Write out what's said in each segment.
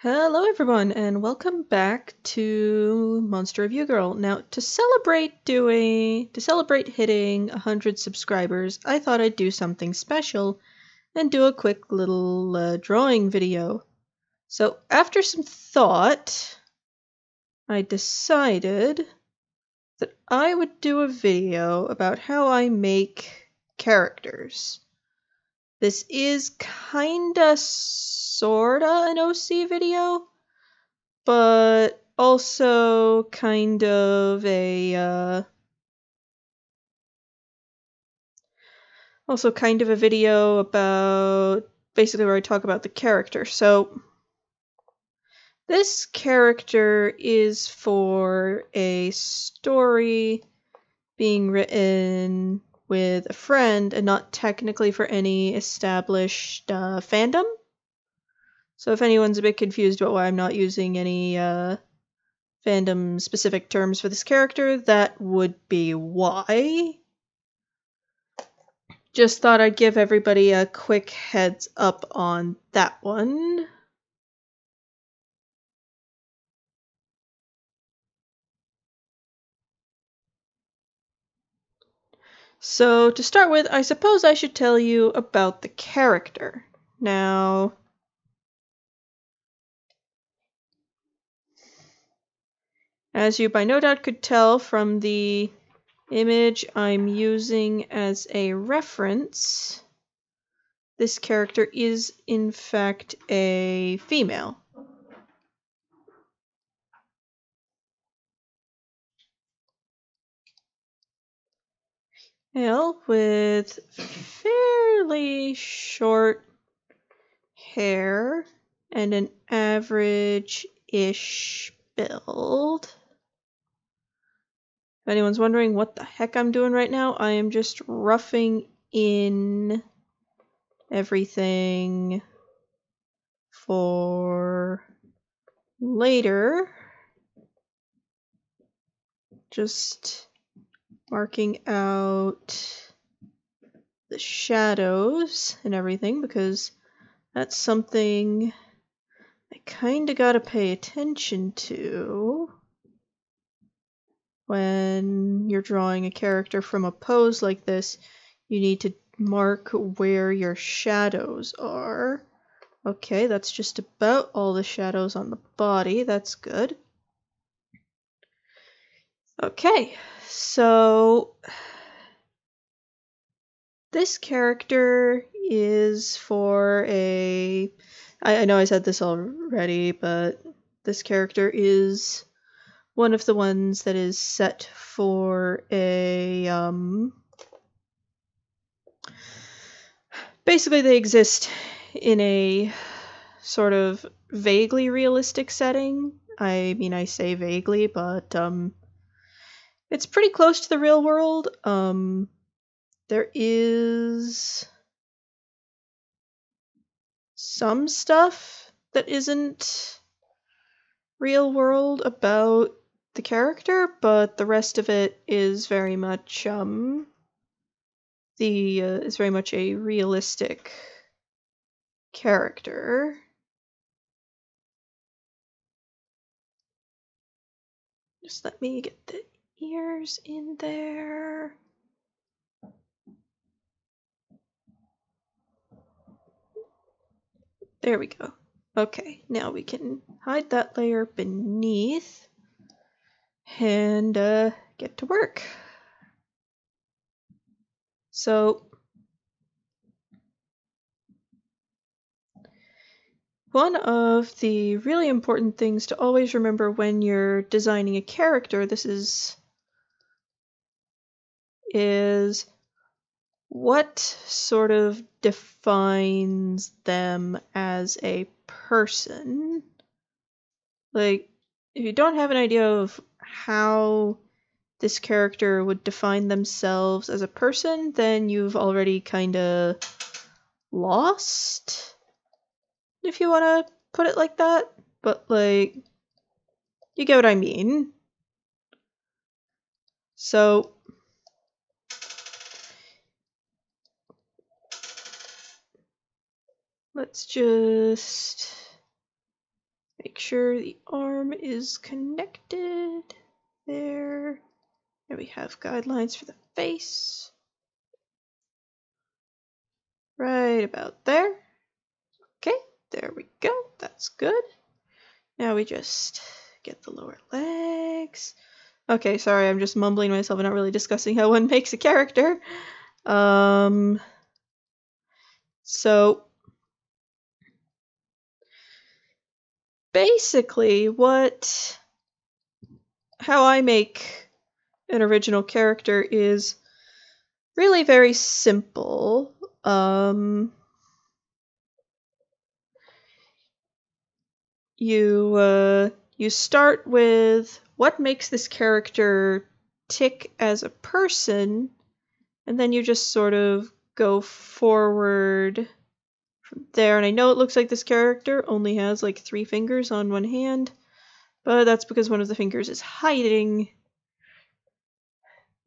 Hello everyone and welcome back to Monster Review Girl. Now to celebrate hitting 100 subscribers, I thought I'd do something special and do a quick little drawing video. So after some thought, I decided that I would do a video about how I make characters. This is kinda sorta an OC video, but also kind of a video about basically where I talk about the character. So this character is for a story being written with a friend and not technically for any established fandom. So if anyone's a bit confused about why I'm not using any fandom specific terms for this character, that would be why. Just thought I'd give everybody a quick heads up on that one. So to start with, I suppose I should tell you about the character. Now, as you by no doubt could tell from the image I'm using as a reference, this character is in fact a female. Male with fairly short hair and an average-ish build. If anyone's wondering what the heck I'm doing right now, I am just roughing in everything for later. Just marking out the shadows and everything because that's something I kinda gotta pay attention to when you're drawing a character from a pose like this. You need to mark where your shadows are. Okay, that's just about all the shadows on the body. That's good. Okay, so this character is for a... I know I said this already, but this character is one of the ones that is set for a, basically they exist in a sort of vaguely realistic setting. I mean, I say vaguely, but, it's pretty close to the real world. There is some stuff that isn't real world about the character, but the rest of it is very much is very much a realistic character. Just let me get the ears in there. There we go. Okay, now we can hide that layer beneath and get to work. So one of the really important things to always remember when you're designing a character, is what sort of defines them as a person. Like, if you don't have an idea of how this character would define themselves as a person, then you've already kinda lost, if you want to put it like that. But, like, you get what I mean. So let's just Make sure the arm is connected. There. And we have guidelines for the face. Right about there. Okay, there we go. That's good. Now we just get the lower legs. Okay, sorry, I'm just mumbling myself and not really discussing how one makes a character. So basically how I make an original character is really very simple. You start with what makes this character tick as a person, and then you just sort of go forward from there. And I know it looks like this character only has like 3 fingers on one hand, but that's because one of the fingers is hiding,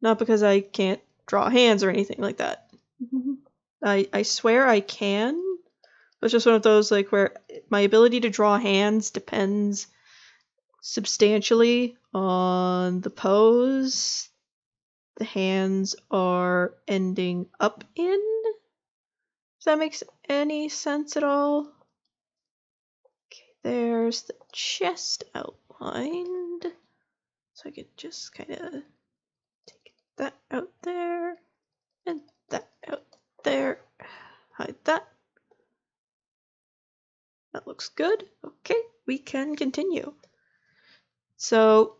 not because I can't draw hands or anything like that. I swear I can, but it's just one of those like where my ability to draw hands depends substantially on the pose the hands are ending up in. If that makes any sense at all. Okay, there's the chest outlined. So I could just kind of take that out there and that out there. Hide that. That looks good. Okay, we can continue. So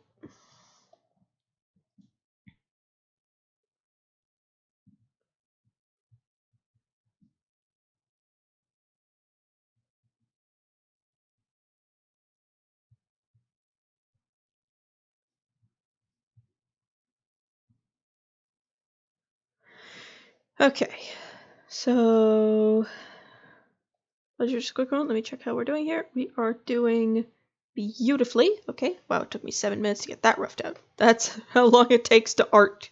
okay, so let's just quick one. Let me check how we're doing here. We are doing beautifully. Okay, wow, it took me 7 minutes to get that roughed out. That's how long it takes to art,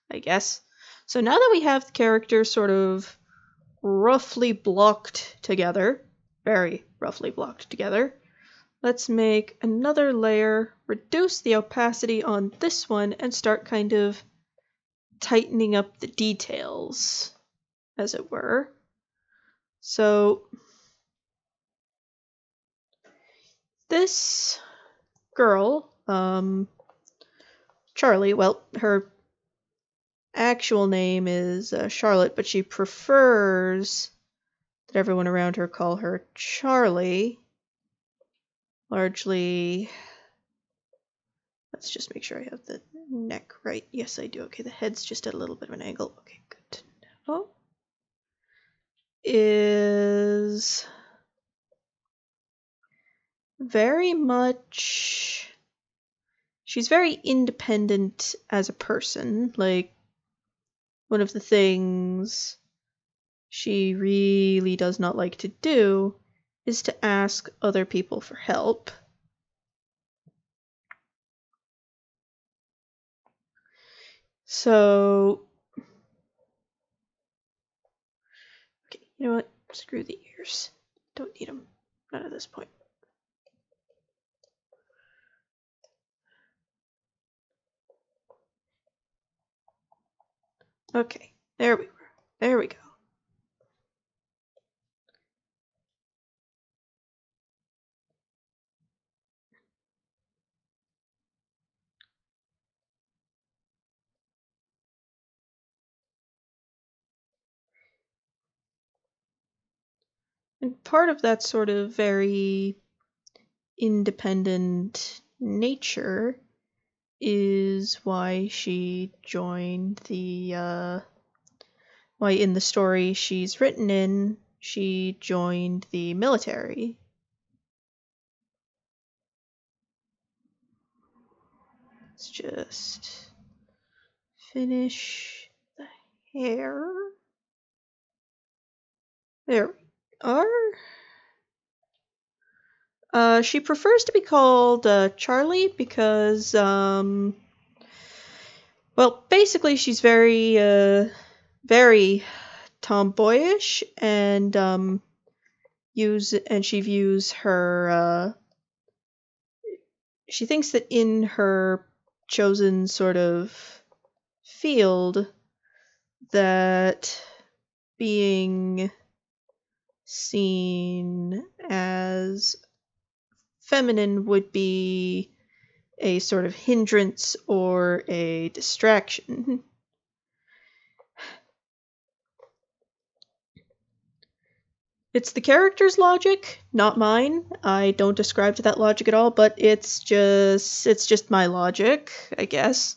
I guess. So now that we have the characters sort of roughly blocked together, very roughly blocked together, let's make another layer, reduce the opacity on this one, and start kind of tightening up the details, as it were. So this girl, Charlie, well, her actual name is Charlotte, but she prefers that everyone around her call her Charlie. Largely, let's just make sure I have the neck right. Yes, I do. Okay, the head's just at a little bit of an angle. Okay, good to know. Is very much... She's very independent as a person. Like, one of the things she really does not like to do is to ask other people for help. So, okay, you know what? Screw the ears. Don't need them. Not at this point. Okay, there we were. There we go. And part of that sort of very independent nature is why she joined why in the story she's written in, she joined the military. Let's just finish the hair. There we are. She prefers to be called Charlie because, well, basically she's very, very tomboyish and she views her she thinks that in her chosen sort of field that being seen as feminine would be a sort of hindrance or a distraction. It's the character's logic, not mine. I don't ascribe to that logic at all, but it's just my logic, I guess.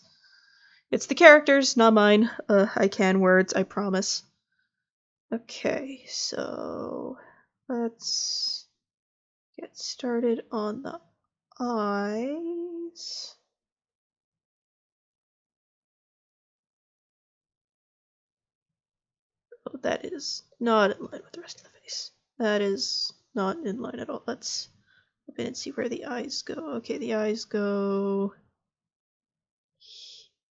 It's the character's, not mine. I can words, I promise. Okay, so let's get started on the eyes. Oh, that is not in line with the rest of the face. That is not in line at all. Let's look and see where the eyes go. Okay, the eyes go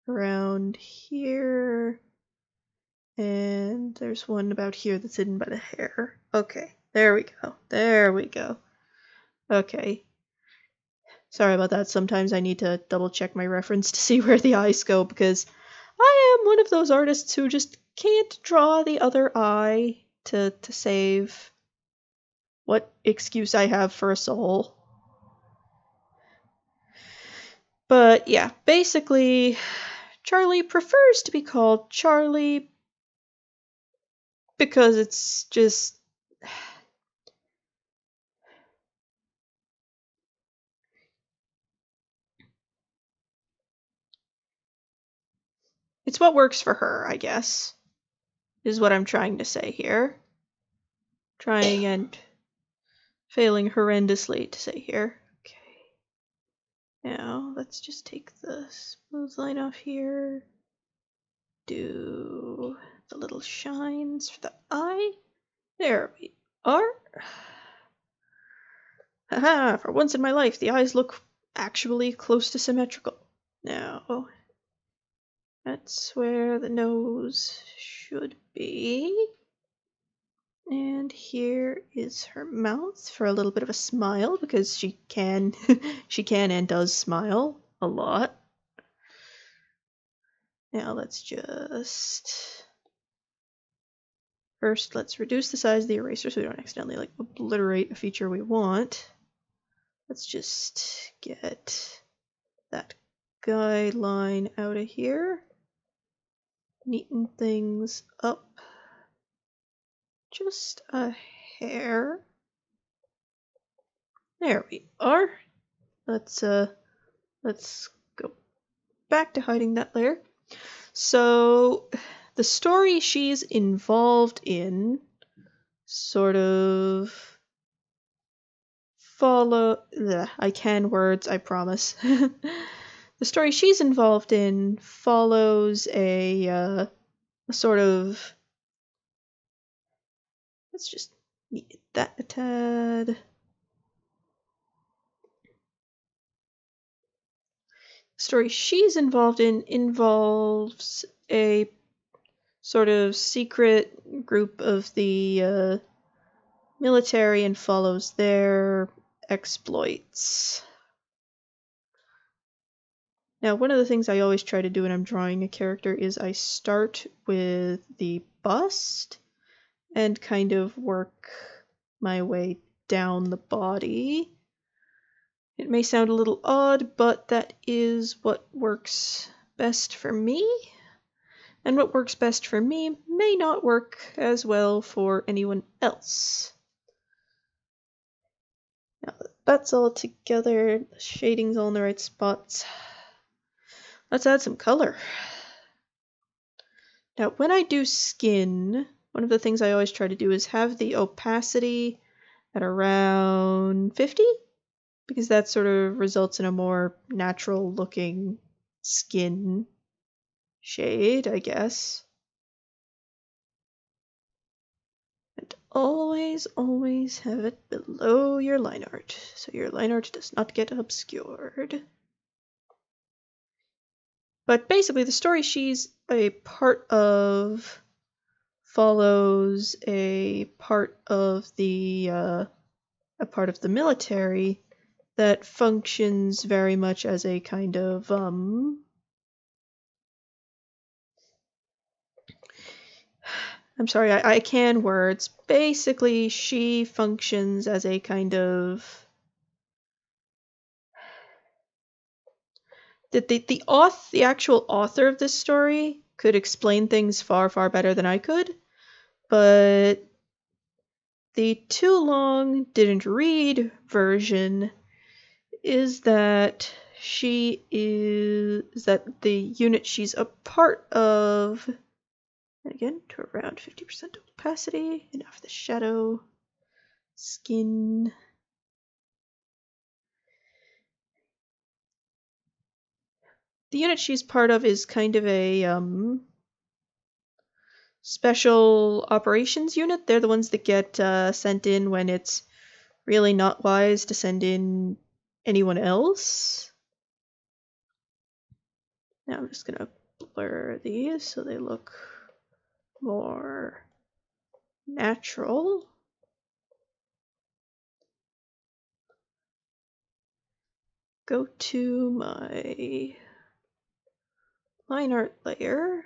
around here. And there's one about here that's hidden by the hair. Okay, there we go. There we go. Okay. Sorry about that. Sometimes I need to double check my reference to see where the eyes go because I am one of those artists who just can't draw the other eye to save what excuse I have for a soul. But yeah, basically, Charlie prefers to be called Charlie because it's just... it's what works for her, I guess, is what I'm trying to say here. Trying and failing horrendously to say here. Okay. Now, let's just take the smooth line off here. Do the little shines for the eye. There we are. Haha, for once in my life, the eyes look actually close to symmetrical. Now, that's where the nose should be. And here is her mouth for a little bit of a smile, because she can, she can and does smile a lot. Now let's just... first, let's reduce the size of the eraser so we don't accidentally like obliterate a feature we want. Let's just get that guideline out of here. Neaten things up just a hair. There we are. Let's go back to hiding that layer. So the story she's involved in sort of I can words, I promise. The story she's involved in follows a sort of... let's just neaten that a tad. The story she's involved in involves a sort of secret group of the military and follows their exploits. Now, one of the things I always try to do when I'm drawing a character is I start with the bust and kind of work my way down the body. It may sound a little odd, but that is what works best for me. And what works best for me may not work as well for anyone else. Now that that's all together, the shading's all in the right spots. Let's add some color. Now, when I do skin, one of the things I always try to do is have the opacity at around 50, because that sort of results in a more natural looking skin shade, I guess. And always, always have it below your line art, so your line art does not get obscured. But basically, the story she's a part of follows a part of the military that functions very much as a kind of, I'm sorry, I can words. Basically, she functions as a kind of... The actual author of this story could explain things far, far better than I could, but the too long didn't read version is that the unit she's a part of, again, to around 50% opacity, and after the shadow, skin. The unit she's part of is kind of a special operations unit. They're the ones that get sent in when it's really not wise to send in anyone else. Now I'm just gonna blur these so they look more natural. Go to my line art layer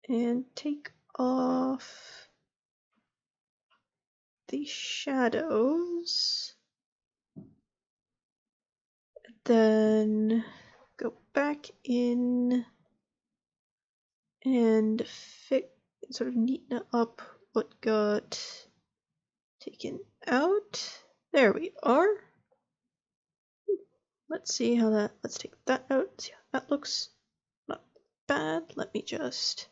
and take off the shadows. Then go back in and sort of neaten up what got taken out. There we are. Let's see how that, let's take that out, see how that looks. Not bad. Let me just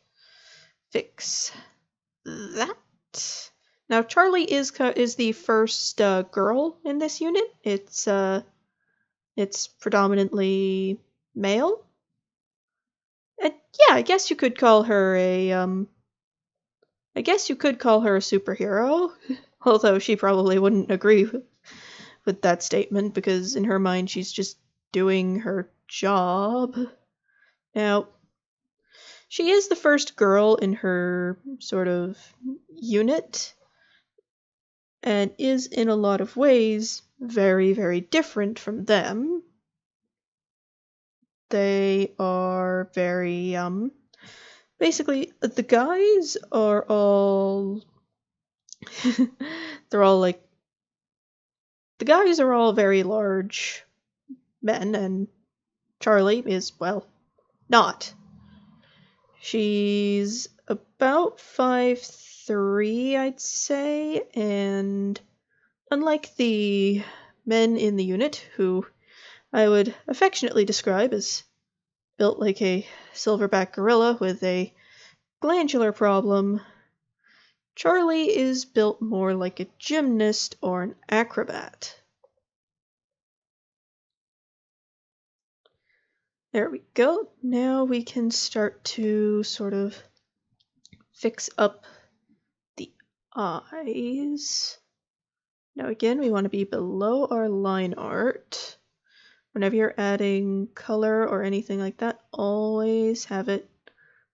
fix that. Now Charlie is the first girl in this unit. It's predominantly male. And yeah, I guess you could call her a superhero, although she probably wouldn't agree with that statement because in her mind she's just doing her job. Now, she is the first girl in her sort of unit and is in a lot of ways very, very different from them. They are very, basically, the guys are all, they're all like, the guys are all very large men, and Charlie is, well, not. She's about 5'3", I'd say, and unlike the men in the unit, who I would affectionately describe as built like a silverback gorilla with a glandular problem, Charlie is built more like a gymnast or an acrobat. There we go. Now we can start to sort of fix up the eyes. Now again, we want to be below our line art. Whenever you're adding color or anything like that, always have it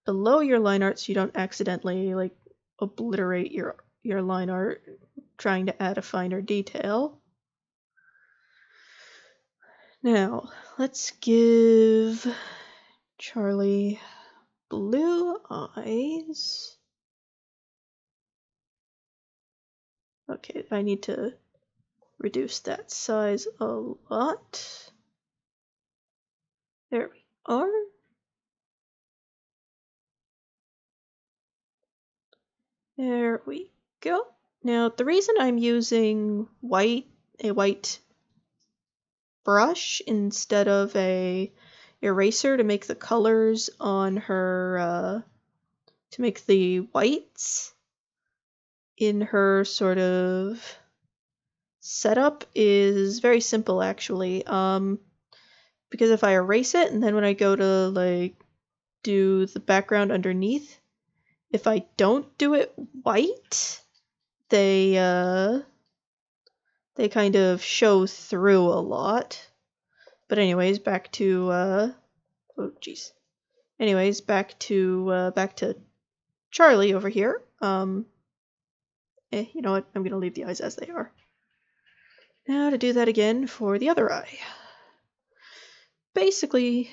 below your line art so you don't accidentally like obliterate your line art trying to add a finer detail. Now, let's give Charlie blue eyes. Okay, I need to reduce that size a lot. There we are. There we go. Now, the reason I'm using a white brush instead of a eraser to make the colors on her, to make the whites in her sort of setup is very simple, actually. Because if I erase it and then when I go to like do the background underneath, if I don't do it white, they kind of show through a lot. But anyways, back to oh jeez. Anyways, back to Charlie over here. You know what? I'm gonna leave the eyes as they are. Now to do that again for the other eye. Basically,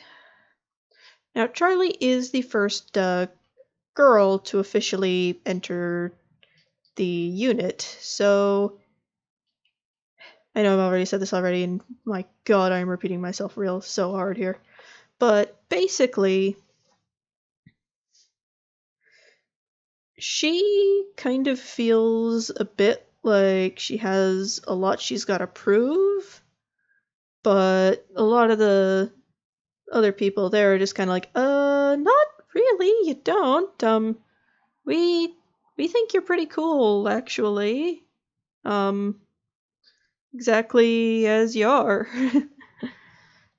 now Charlie is the first girl to officially enter the unit, so I know I've already said this already, and my god, I'm repeating myself so hard here. But basically, she kind of feels a bit like she has a lot she's got to prove, but a lot of the other people there are just kind of like, not really, you don't. We think you're pretty cool, actually. Exactly as you are.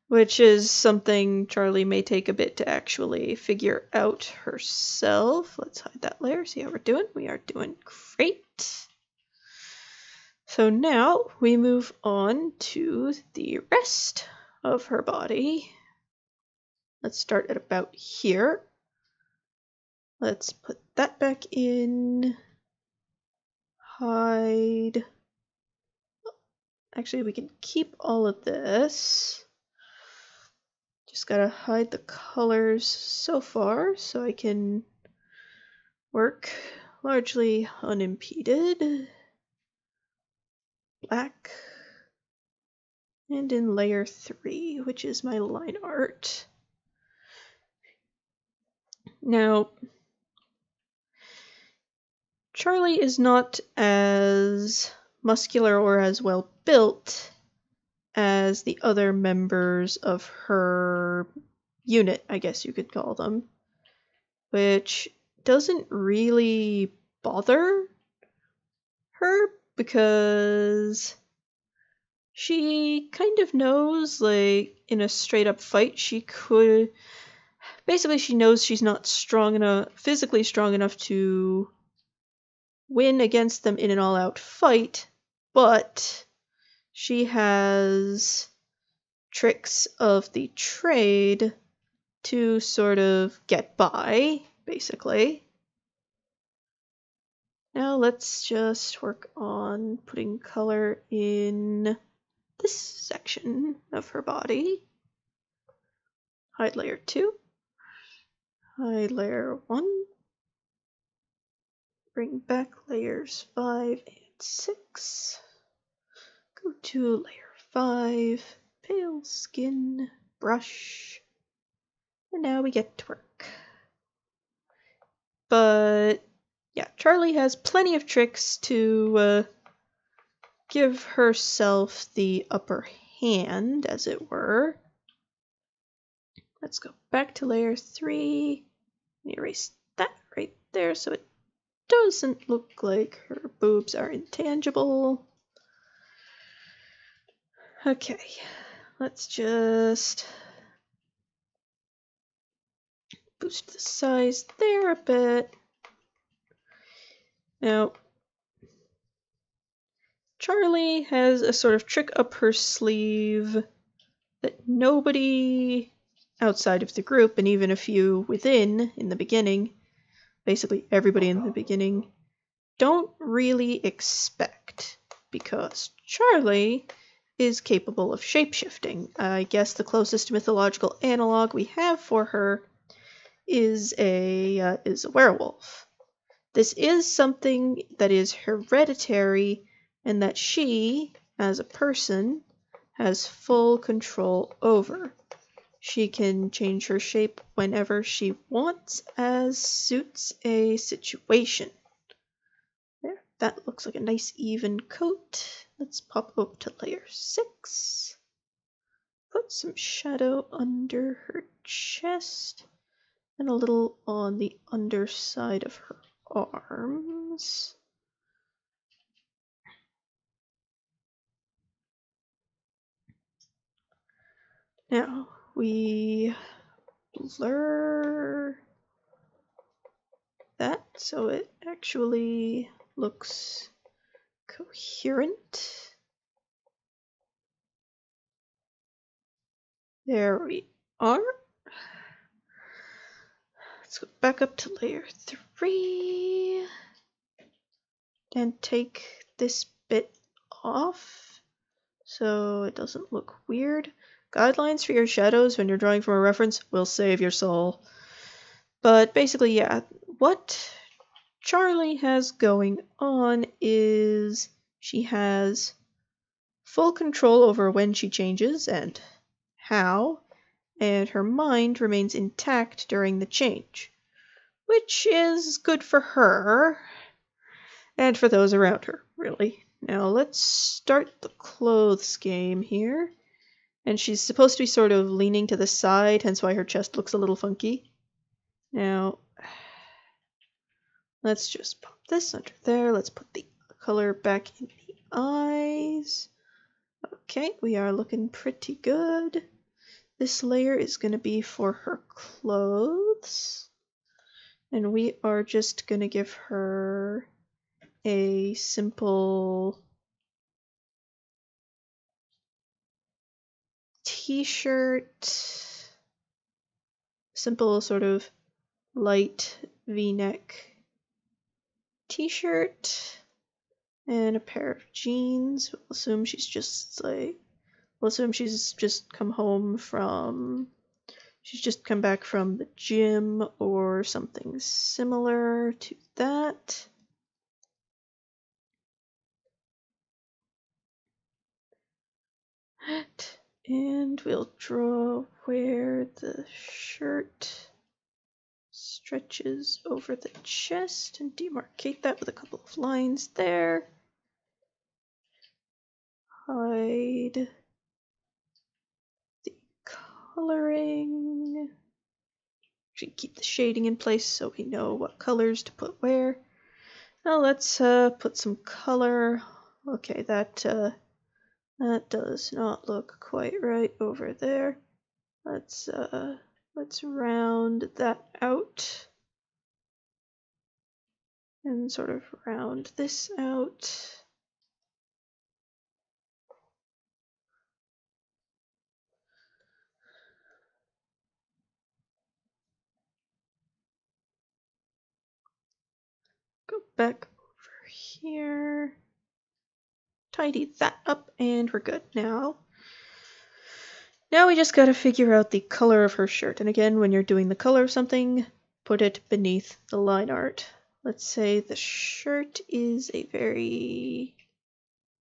Which is something Charlie may take a bit to actually figure out herself. Let's hide that layer, see how we're doing. We are doing great. So now we move on to the rest of her body. Let's start at about here. Let's put that back in. Hide. Actually, we can keep all of this. Just gotta hide the colors so far so I can work largely unimpeded. Black. And in layer 3, which is my line art. Now, Charlie is not as muscular or as well built as the other members of her unit, I guess you could call them, which doesn't really bother her because she kind of knows, like, in a straight up fight, she knows she's not physically strong enough to win against them in an all out fight, but she has tricks of the trade to sort of get by, basically. Now let's just work on putting color in this section of her body. Hide layer 2. Hide layer 1. Bring back layers 5 and 6. Go to layer 5. Pale skin. Brush. And now we get to work. But yeah, Charlie has plenty of tricks to give herself the upper hand, as it were. Let's go back to layer 3 and erase that right there so it doesn't look like her boobs are intangible. Okay, let's just boost the size there a bit. Now, Charlie has a sort of trick up her sleeve that nobody outside of the group, and even a few within in the beginning, basically everybody in the beginning, don't really expect, because Charlie is capable of shapeshifting. I guess the closest mythological analog we have for her is a werewolf. This is something that is hereditary and that she, as a person, has full control over. She can change her shape whenever she wants, as suits a situation. There, that looks like a nice even coat. Let's pop up to layer 6. Put some shadow under her chest and a little on the underside of her arms. Now we blur that so it actually looks coherent. There we are. Let's go back up to layer 3 and take this bit off so it doesn't look weird. Guidelines for your shadows when you're drawing from a reference will save your soul. But basically, yeah, what Charlie has going on is she has full control over when she changes and how, and her mind remains intact during the change, which is good for her and for those around her, really. Now let's start the clothes game here. And she's supposed to be sort of leaning to the side, hence why her chest looks a little funky. Now, let's just pop this under there. Let's put the color back in the eyes. Okay, we are looking pretty good. This layer is going to be for her clothes. And we are just going to give her a simple t-shirt, simple sort of light v-neck t-shirt, and a pair of jeans. We'll assume she's just come back from the gym or something similar to that. And we'll draw where the shirt stretches over the chest and demarcate that with a couple of lines there. Hide the coloring. Actually, keep the shading in place so we know what colors to put where. Now let's put some color. Okay, that does not look quite right over there. Let's round that out and sort of round this out. Go back over here. Tidy that up and we're good. Now we just gotta figure out the color of her shirt. And again, when you're doing the color of something, put it beneath the line art. Let's say the shirt is a very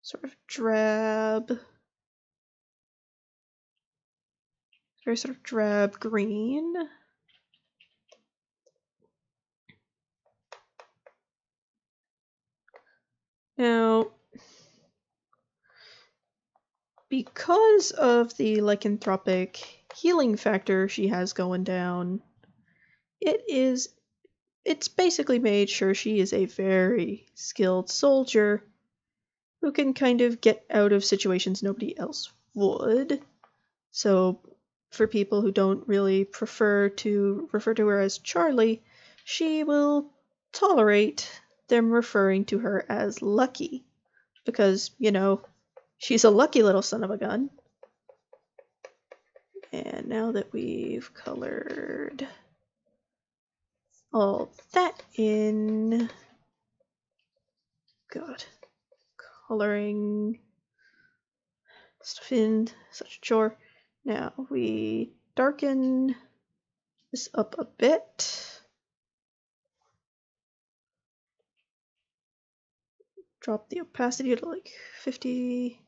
sort of drab, green. Now, because of the lycanthropic healing factor she has going down, it's basically made sure she is a very skilled soldier who can kind of get out of situations nobody else would. So for people who don't really prefer to refer to her as Charlie, she will tolerate them referring to her as Lucky. Because, she's a lucky little son of a gun. And now that we've colored all that in, God, coloring stuff in, such a chore. Now we darken this up a bit. Drop the opacity to like 50.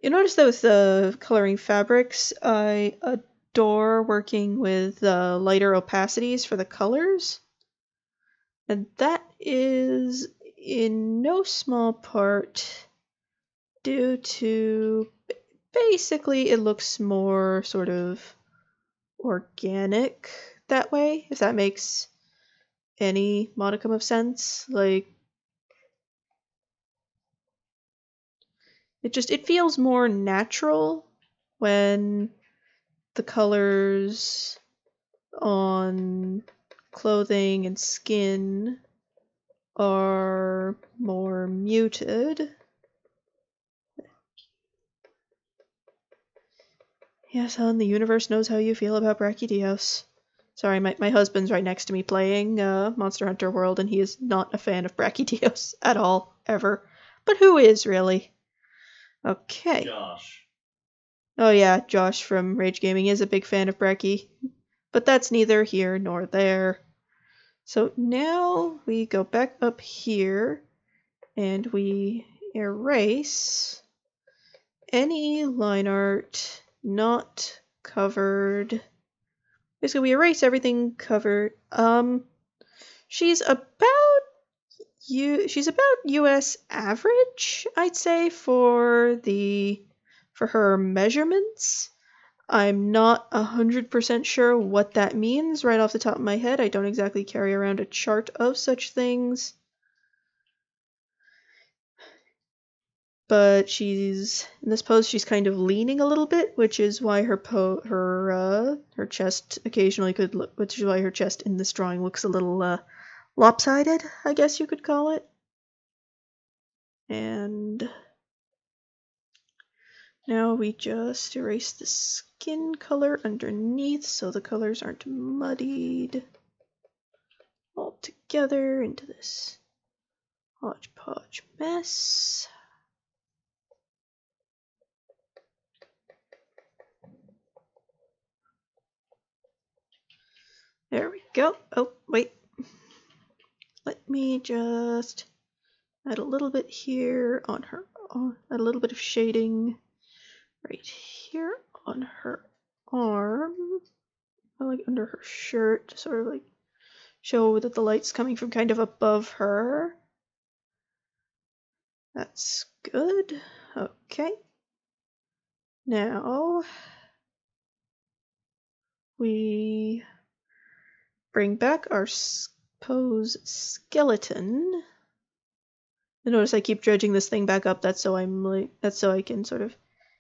You notice that with the coloring fabrics, I adore working with lighter opacities for the colors. And that is in no small part due to basically it looks more sort of organic that way, if that makes any modicum of sense. Like, it feels more natural when the colors on clothing and skin are more muted. Yes, hon, the universe knows how you feel about Brachydios. Sorry, my husband's right next to me playing Monster Hunter World, and he is not a fan of Brachydios at all, ever. But who is, really? Okay. Josh. Oh yeah, Josh from Rage Gaming is a big fan of Brekkie. But that's neither here nor there. So now we go back up here and we erase any line art not covered. Basically, we erase everything covered. She's about US average, I'd say, for her measurements. I'm not 100% sure what that means right off the top of my head. I don't exactly carry around a chart of such things. But she's in this pose. She's kind of leaning a little bit, which is why her chest occasionally could look. Which is why her chest in this drawing looks a little lopsided, I guess you could call it. And now we just erase the skin color underneath so the colors aren't muddied all together into this hodgepodge mess. There we go. Oh, wait. Let me just add a little bit here on her, add a little bit of shading right here on her arm, like under her shirt, to sort of like show that the light's coming from kind of above her. That's good. Okay. Now we bring back our pose skeleton. And notice I keep dredging this thing back up. That's so I can sort of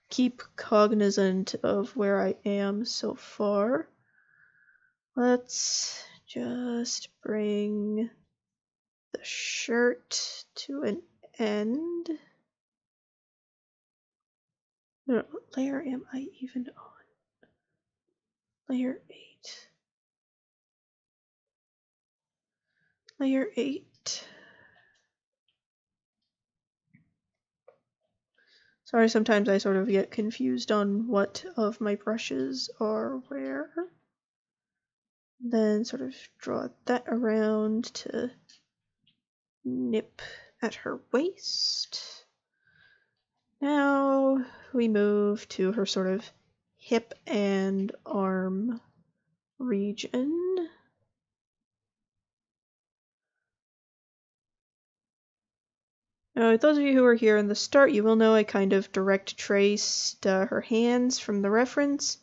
keep cognizant of where I am so far. Let's just bring the shirt to an end. What layer am I even on? Layer 8. Layer 8. Sorry, sometimes I sort of get confused on what of my brushes are where. Then sort of draw that around to nip at her waist. Now we move to her sort of hip and arm region. Now, those of you who were here in the start, you will know I kind of direct traced her hands from the reference.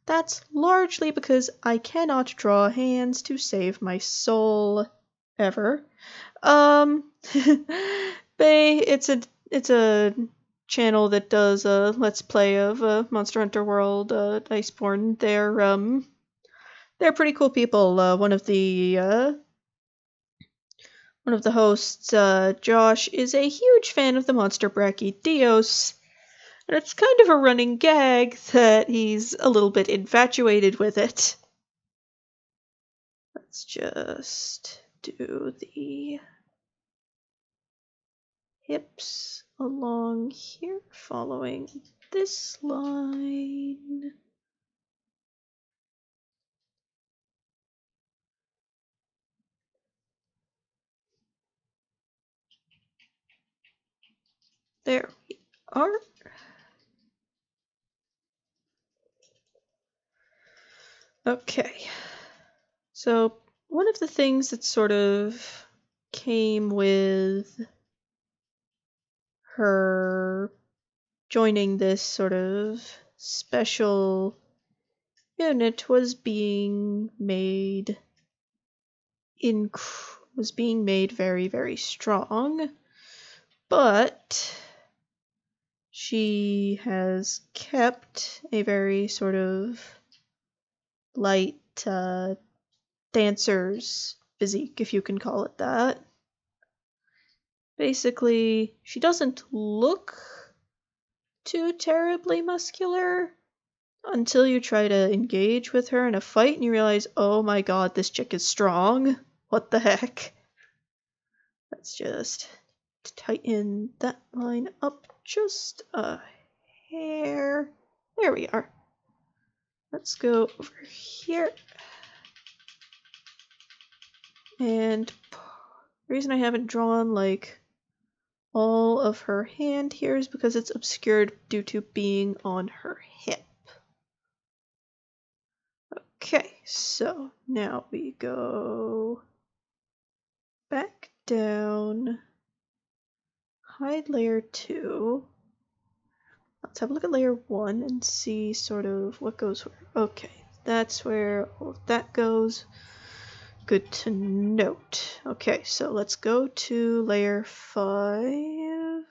That's largely because I cannot draw hands to save my soul, ever. It's a channel that does a Let's Play of Monster Hunter World, Iceborne. They're pretty cool people. One of the hosts, Josh, is a huge fan of the monster Brekkie Dios, and it's kind of a running gag that he's a little bit infatuated with it. Let's just do the hips along here, following this line. There we are. Okay. So one of the things that sort of came with her joining this sort of special unit was being made very, very strong, but she has kept a very sort of light dancer's physique, if you can call it that. Basically, she doesn't look too terribly muscular until you try to engage with her in a fight and you realize, oh my god, this chick is strong. What the heck? Let's just tighten that line up just a hair. There we are. Let's go over here. And the reason I haven't drawn like all of her hand here is because it's obscured due to being on her hip. Okay, so now we go back down, hide layer 2. Let's have a look at layer 1 and see sort of what goes where. Okay, that's where all of that goes. Good to note. Okay, so let's go to layer 5.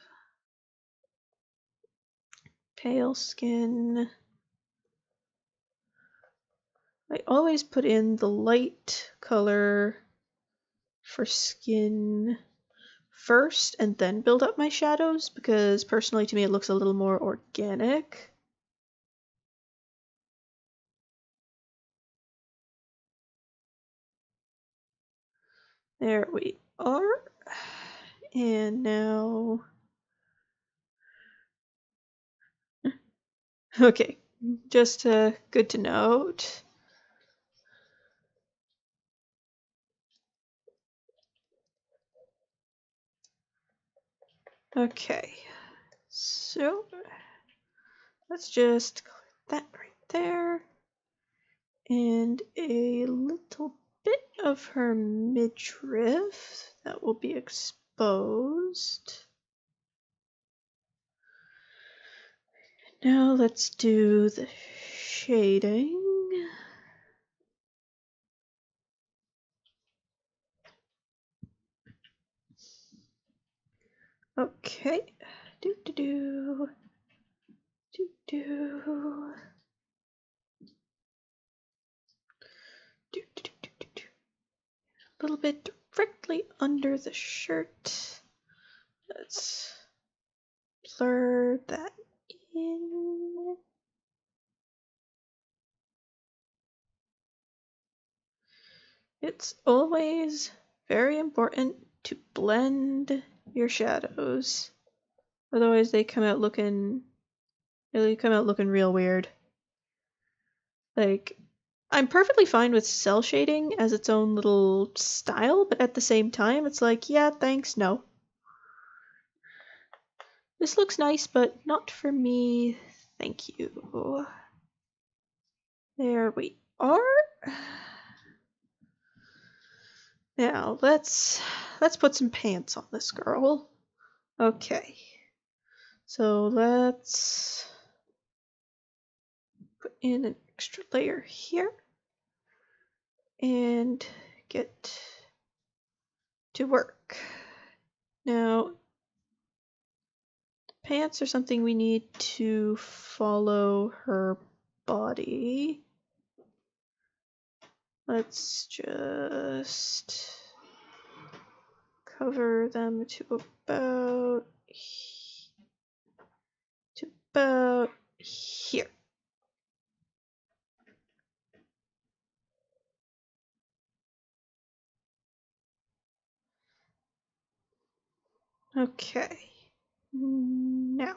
Pale skin. I always put in the light color for skin first and then build up my shadows because personally to me it looks a little more organic. There we are. And now... Okay, just good to note. Okay, so let's just click that right there. And a little bit of her midriff that will be exposed. Now let's do the shading. Okay. Do do do. Do do. Do do do do do. A little bit directly under the shirt. Let's blur that in. It's always very important to blend your shadows. Otherwise they come out looking real weird. Like, I'm perfectly fine with cell shading as its own little style, but at the same time it's like, yeah, thanks, no. This looks nice, but not for me, thank you. There we are. Now let's put some pants on this girl. Okay. So let's put in an extra layer here and get to work. Now, pants are something we need to follow her body. Let's just cover them to about here. Okay. Now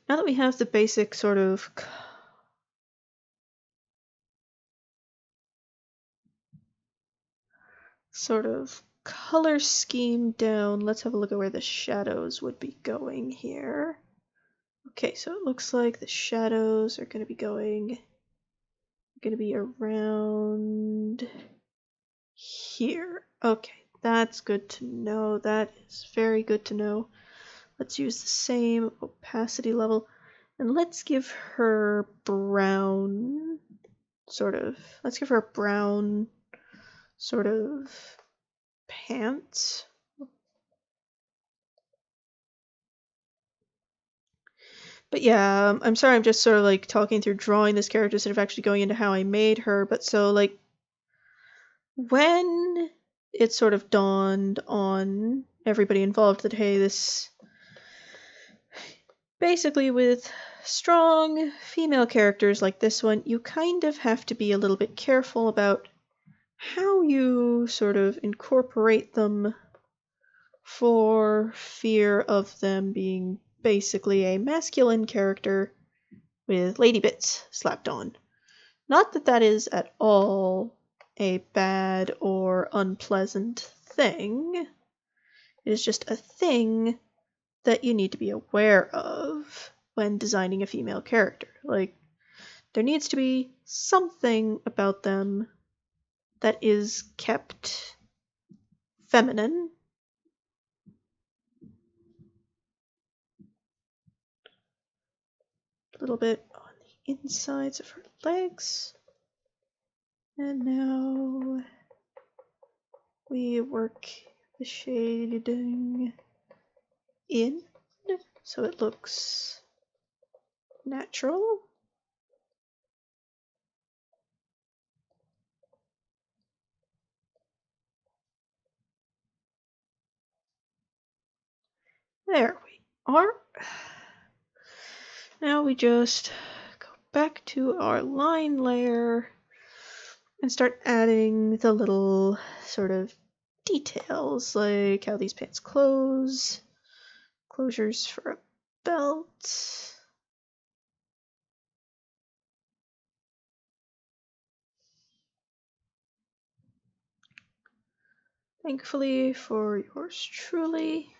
that we have the basic sort of color scheme down, let's have a look at where the shadows would be going here. Okay, so it looks like the shadows are going to be around here. Okay, that's good to know. That is very good to know. Let's use the same opacity level and let's give her brown let's give her a brown sort of pants. But yeah, I'm sorry, I'm just sort of like talking through drawing this character instead of actually going into how I made her. But so like when it sort of dawned on everybody involved that, hey, this basically with strong female characters like this one, you kind of have to be a little bit careful about how you sort of incorporate them for fear of them being basically a masculine character with lady bits slapped on. Not that that is at all a bad or unpleasant thing. It is just a thing that you need to be aware of when designing a female character. Like, there needs to be something about them that is kept feminine. A little bit on the insides of her legs. And now we work the shading in so it looks natural. There we are. Now we just go back to our line layer and start adding the little sort of details, like how these pants close, closures for a belt. Thankfully for yours truly,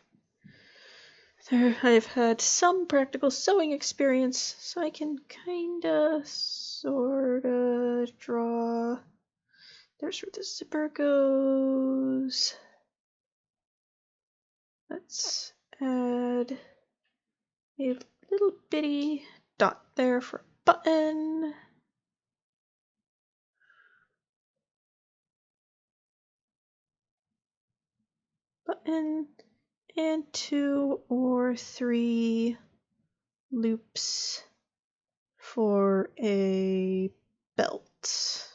I've had some practical sewing experience, so I can kinda, sorta draw. There's where the zipper goes. Let's add a little bitty dot there for a button. Button and 2 or 3 loops for a belt.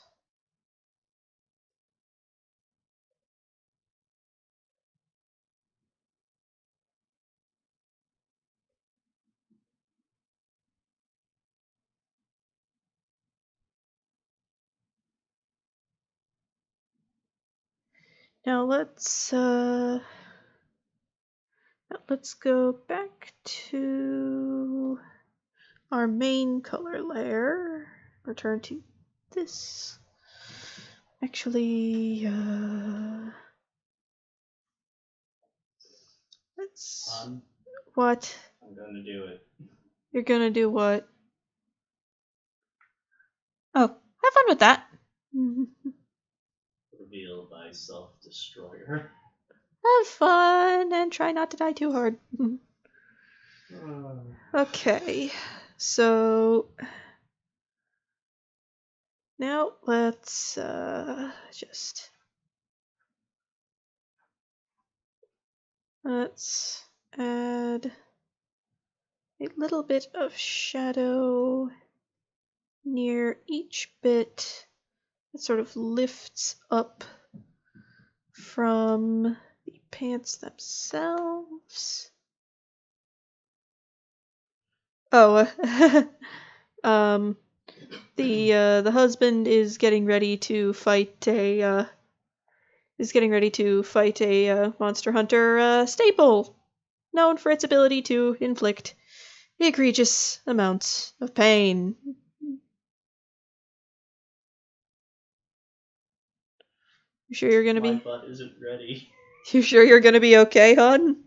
Now let's go back to our main color layer. Return to this. Actually, let's. What? I'm gonna do it. You're gonna do what? Oh, have fun with that. Reveal thy self-destroyer. Have fun and try not to die too hard. Okay, so now let's add a little bit of shadow near each bit that sort of lifts up from the pants themselves. Oh, the husband is getting ready to fight a Monster Hunter staple, known for its ability to inflict egregious amounts of pain. You sure you're gonna My be? butt isn't ready. You sure you're gonna be okay, hon?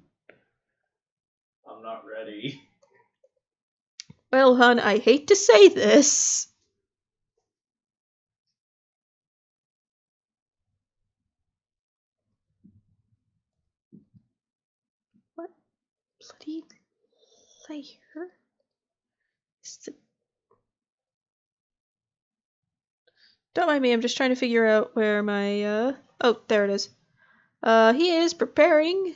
I'm not ready. Well, hon, I hate to say this. What bloody layer is the... Don't mind me, I'm just trying to figure out where my, oh, there it is. He is preparing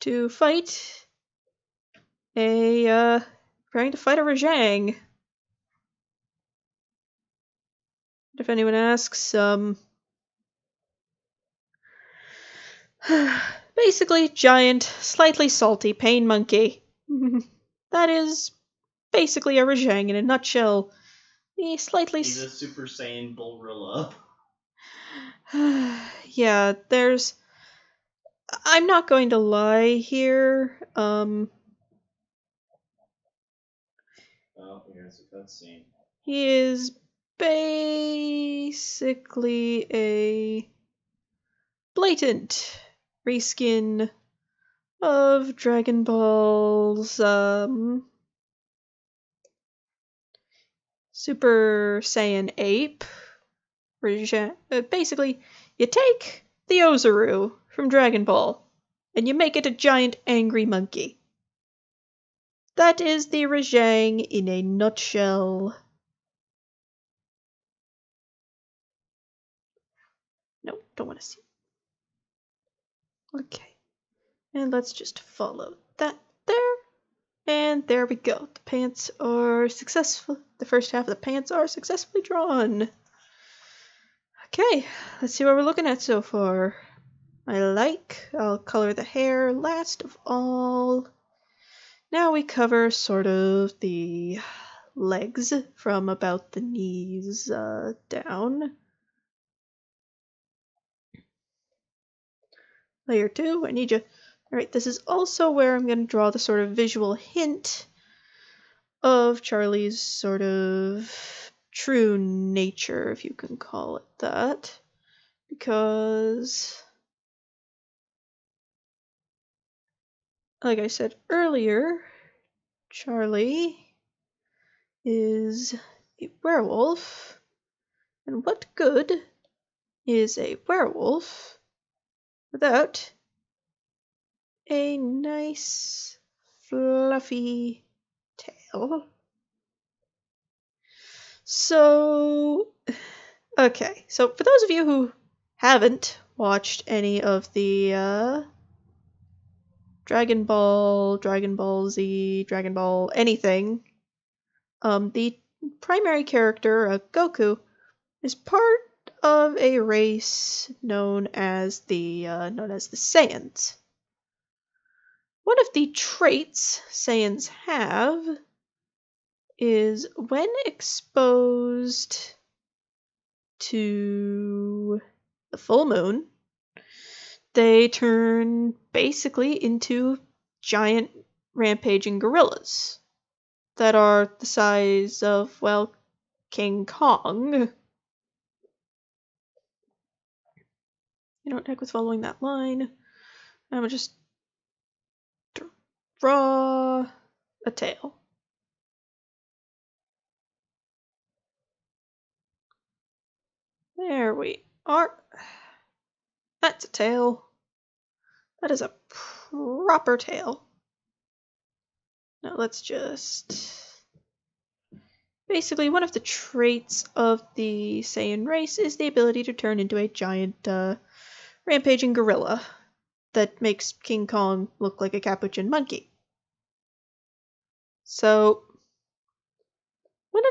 to fight a Rajang. If anyone asks, basically giant, slightly salty pain monkey. That is basically a Rajang in a nutshell. He's a Super Saiyan Bullrilla. Yeah, there's... I'm not going to lie here. Oh, here's a cutscene. He is basically a blatant reskin of Dragon Ball's Super Saiyan Ape. Basically, you take the Ozaru from Dragon Ball and you make it a giant angry monkey. That is the Rajang in a nutshell. No, don't want to see. Okay. And let's just follow that there. And there we go. The pants are successful. The first half of the pants are successfully drawn. Okay, let's see what we're looking at so far. I'll color the hair last of all. Now we cover sort of the legs from about the knees down. Layer 2, I need you. Alright, this is also where I'm going to draw the sort of visual hint of Charlie's sort of true nature, if you can call it that. Because, like I said earlier, Charlie is a werewolf. And what good is a werewolf without a nice, fluffy tail? So, okay. So, for those of you who haven't watched any of the Dragon Ball, Dragon Ball Z, Dragon Ball anything, the primary character, Goku, is part of a race known as the Saiyans. One of the traits Saiyans have is when exposed to the full moon, they turn basically into giant rampaging gorillas that are the size of, well, King Kong. You don't heck with following that line. I'm gonna just draw a tail. There we are. That's a tail. That is a proper tail. Now let's just... Basically, one of the traits of the Saiyan race is the ability to turn into a giant rampaging gorilla that makes King Kong look like a capuchin monkey. So, one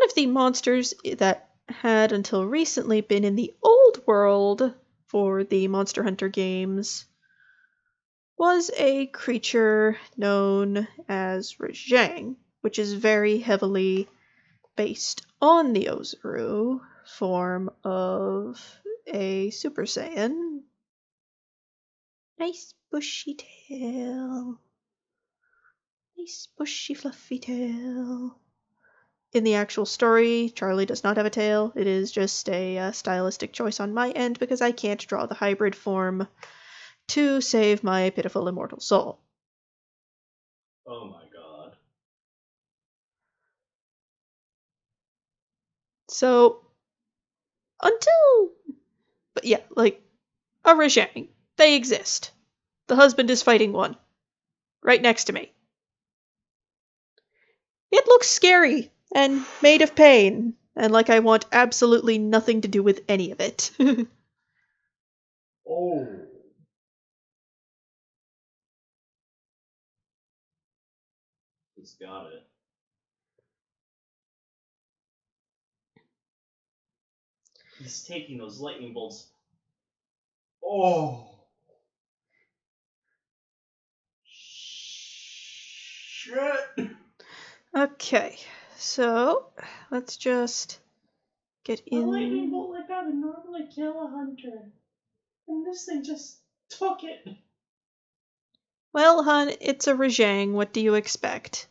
of the monsters that had until recently been in the old world for the Monster Hunter games was a creature known as Rajang, which is very heavily based on the Ozaru form of a Super Saiyan. Nice bushy tail. Nice bushy fluffy tail. In the actual story, Charlie does not have a tail. It is just a stylistic choice on my end because I can't draw the hybrid form to save my pitiful immortal soul. Oh my god. So, but yeah, like, a Rajang. They exist. The husband is fighting one. Right next to me. It looks scary and made of pain, and like I want absolutely nothing to do with any of it. Oh. He's got it. He's taking those lightning bolts. Oh. Shit. Okay, so let's just get A lightning in. bolt like that would normally kill a hunter. And this thing just took it. Well, hun, it's a Rajang. What do you expect?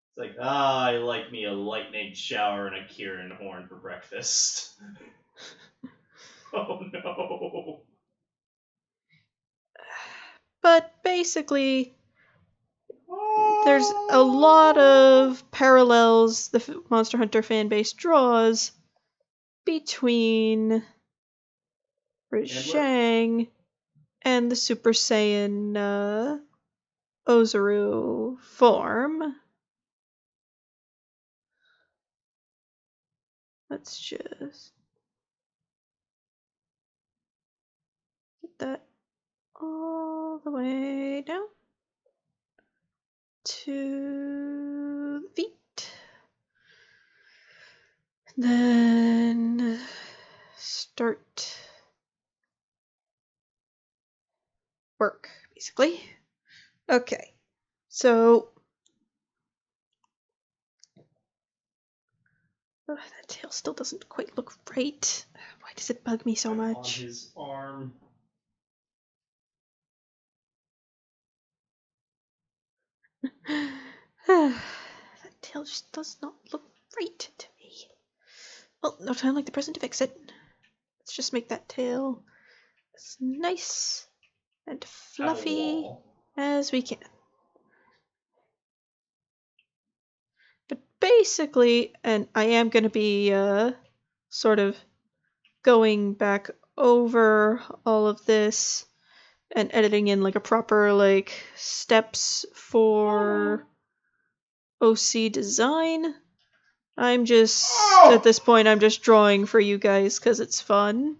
It's like, I like me a lightning shower and a Kirin horn for breakfast. Oh no. But basically, there's a lot of parallels the Monster Hunter fanbase draws between Rajang and the Super Saiyan Ozaru form. Let's just get that all the way down to the feet. Then start work, basically. Okay, so that tail still doesn't quite look right. Why does it bug me so much? On his arm. That tail just does not look right to me. Well, no time like the present to fix it. Let's just make that tail as nice and fluffy as we can. But basically, and I am going to be sort of going back over all of this and editing in like a proper like steps for OC design. I'm just, at this point, I'm just drawing for you guys because it's fun.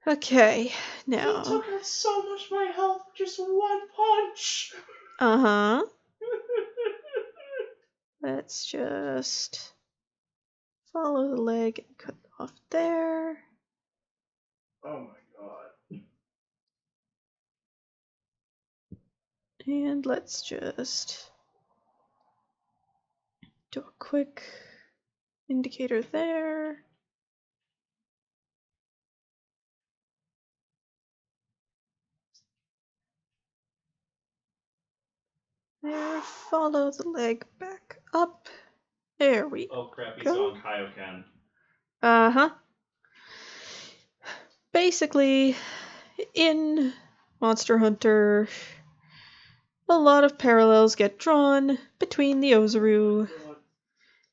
Okay, now. He took out so much of my health with just one punch. Uh-huh. Let's just follow the leg and cut off there. Oh my god. And let's just do a quick indicator there. There, follow the leg back up. There we Oh crap, he's go. gone Kaioken. Uh-huh. Basically, in Monster Hunter, a lot of parallels get drawn between the Ozaru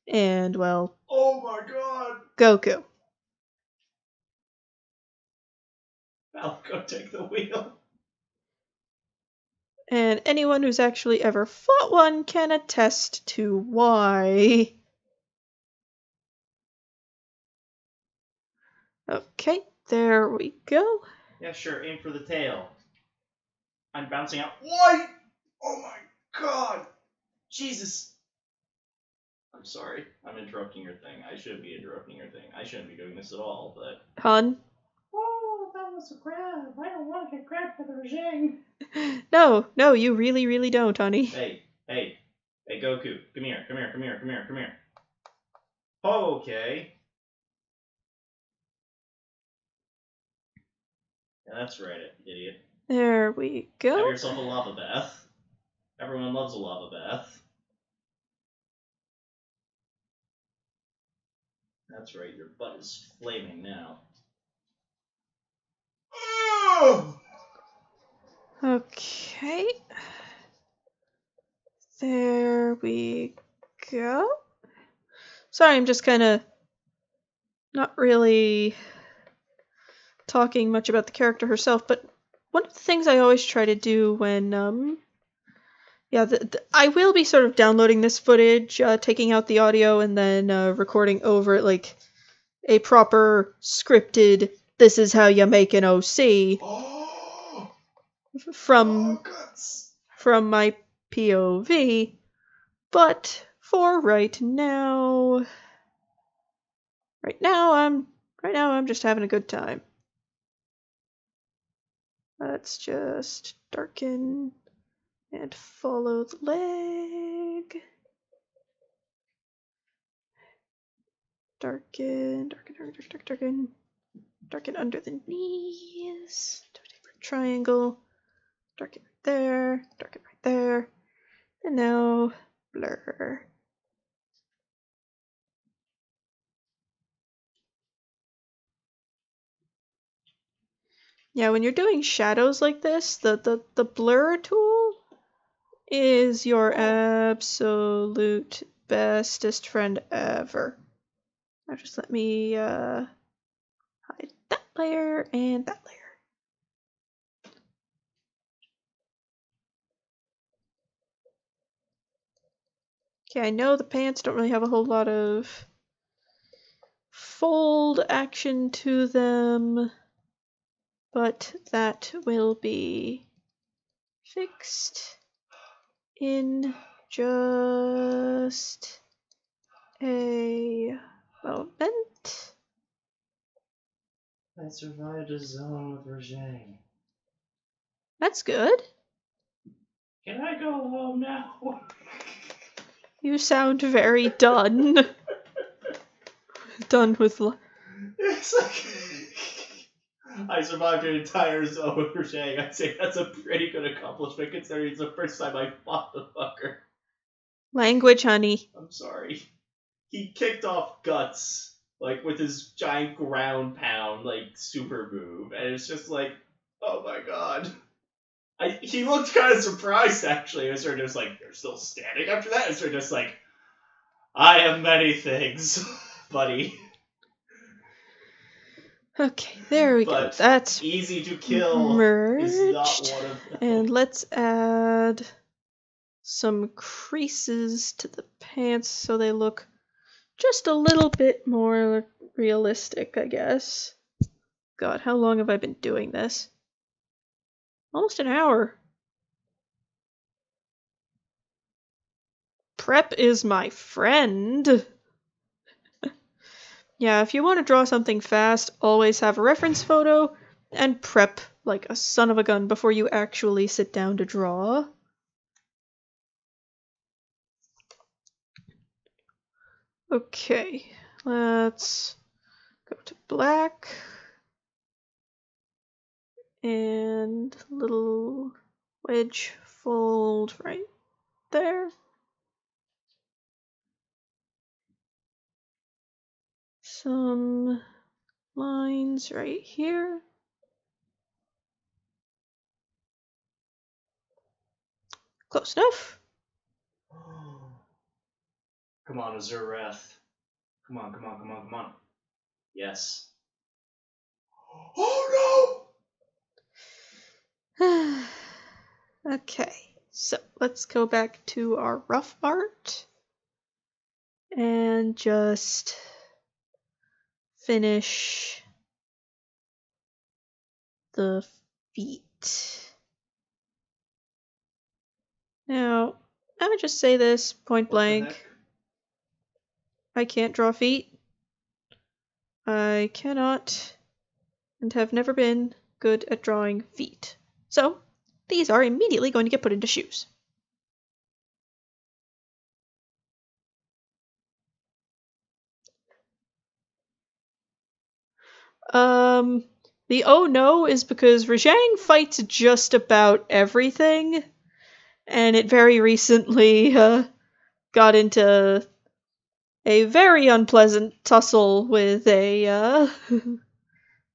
and, well, Oh my god! Goku. I'll go take the wheel. And anyone who's actually ever fought one can attest to why. Okay, there we go. Yeah, sure, aim for the tail. I'm bouncing out. What? Oh my god! Jesus! I'm sorry. I'm interrupting your thing. I shouldn't be interrupting your thing. I shouldn't be doing this at all, but... Hun? Oh, that was a grab. I don't want to get grabbed by the regime. No, you really, really don't, honey. Hey, Goku. Come here. Okay. Yeah, that's right, idiot. There we go. Have yourself a lava bath. Everyone loves a lava bath. That's right, your butt is flaming now. Okay. There we go. Sorry, I'm just kind of not really talking much about the character herself, but one of the things I always try to do when, I will be sort of downloading this footage, taking out the audio, and then recording over it like a proper scripted, this is how you make an OC from my POV, but for right now I'm just having a good time. Let's just darken and follow the leg. Darken, darken, darken, darken, darken. Darken under the knees. Triangle. Darken right there. Darken right there. And now blur. Yeah, when you're doing shadows like this, the blur tool is your absolute bestest friend ever. Now just let me hide that layer and that layer. Okay, I know the pants don't really have a whole lot of fold action to them, but that will be fixed in just a moment. I survived a zone with Rajang. That's good. Can I go home now? You sound very done. Done with It's like I survived an entire zone with Rajang. I'd say that's a pretty good accomplishment considering it's the first time I fought the fucker. language, honey. I'm sorry. He kicked off Guts, like, with his giant ground pound, like, super move, and it's just like, oh my god. He looked kind of surprised, actually. I was sort of just like, you're still standing after that? I was sort of just like, I am many things, buddy. Okay, there we go. But That's easy to kill merged. is not one of them. And let's add some creases to the pants so they look just a little bit more realistic, I guess. God, how long have I been doing this? Almost an hour. Prep is my friend. Yeah, if you want to draw something fast, always have a reference photo and prep like a son of a gun before you actually sit down to draw. Okay, let's go to black and little wedge fold right there. Some lines right here. Close enough. Come on, Azureth. Come on, come on, come on, come on. Yes. Oh Okay, so let's go back to our rough art and just finish the feet. Now, I would just say this point blank. I can't draw feet. I cannot and have never been good at drawing feet. So, these are immediately going to get put into shoes. The oh no is because Rajang fights just about everything, and it very recently got into a very unpleasant tussle with a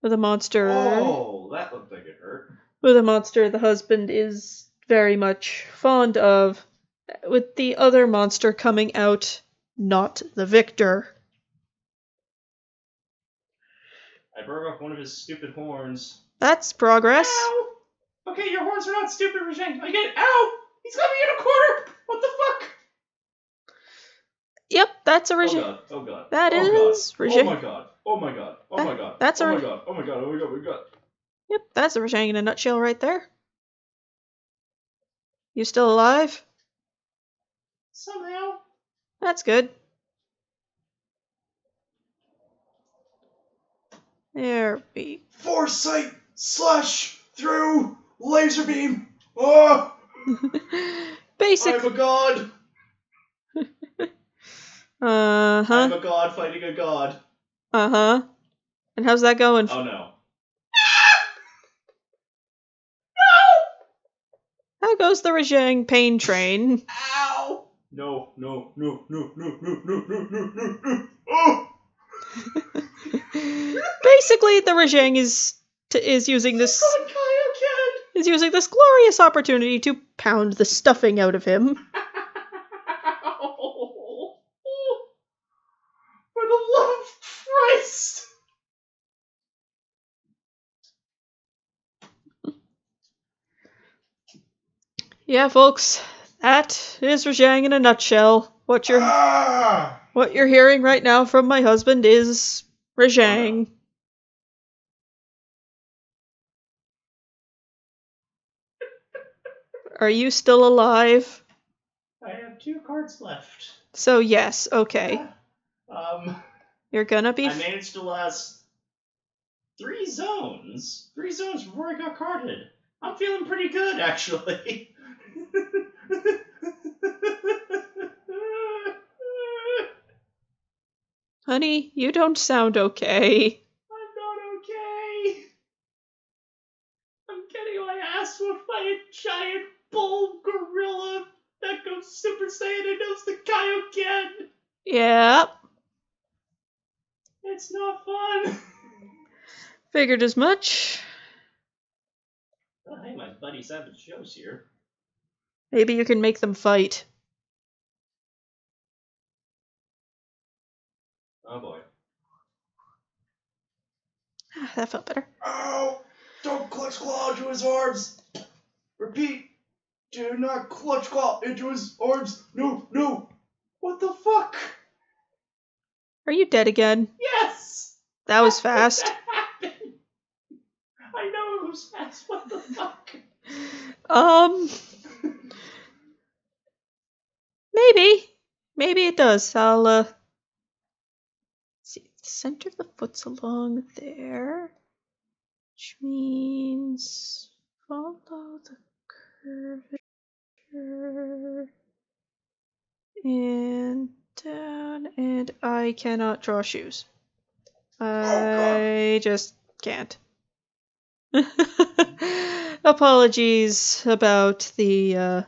with a monster. Oh, that looked like it hurt. With a monster the husband is very much fond of, with the other monster coming out not the victor. I broke off one of his stupid horns. That's progress. Ow! Okay, your horns are not stupid, Rajang. I get it. Ow! He's got me in a corner! What the fuck? Yep, that's a Oh Rajang. god, oh god. That oh is god. Rajang. Oh my god. Oh my god. Oh my god. That's oh a my god. Oh my god. Oh my god. Oh my god. Oh my god. Yep, that's a Rajang in a nutshell right there. You still alive? Somehow. That's good. There we Foresight / through laser beam. Oh, Basic. I'm a god. I'm a god fighting a god. And how's that going? Oh no. How goes the Rajang pain train? Ow! No, no, no, no, no, no, no, no, no, no, no. Oh! Basically, the Rajang is using this God, Kaioken! is using this glorious opportunity to pound the stuffing out of him. Ow! For the love of Christ! Yeah, folks, that is Rajang in a nutshell. What you're hearing right now from my husband is Rajang. Oh, no. Are you still alive? I have 2 cards left. So yes, okay. You're gonna be. I managed to last 3 zones. 3 zones before I got carded. I'm feeling pretty good, actually. Honey, you don't sound okay. I'm not okay. I'm getting my ass whooped by a giant bull gorilla that goes Super Saiyan and knows the Kaioken. Yeah, It's not fun. figured as much. Oh, hey, my buddy Savage Joe's here. Maybe you can make them fight. Oh boy. That felt better. Ow! Don't clutch claw into his arms! Repeat! Do not clutch claw into his arms! No, no! What the fuck? Are you dead again? Yes! That was fast. That happened! I know it was fast, what the fuck? Maybe. Maybe it does. I'll, see. The center of the foot's along there. Which means follow the curvature. And down. And I cannot draw shoes. I just can't. Apologies about the,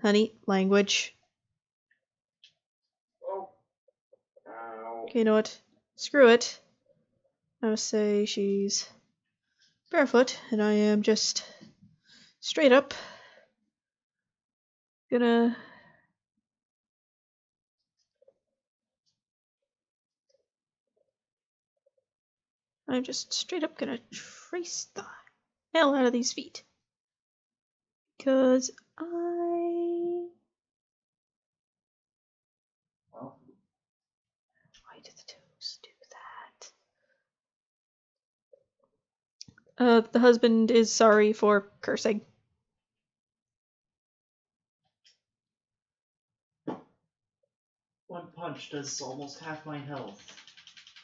honey, language. Oh. Ow. Okay, you know what? Screw it. I would say she's barefoot, and I am just straight up gonna. I'm just straight up gonna trace the hell out of these feet. Because I. Well, Why did the toes do that? The husband is sorry for cursing. one punch does almost half my health.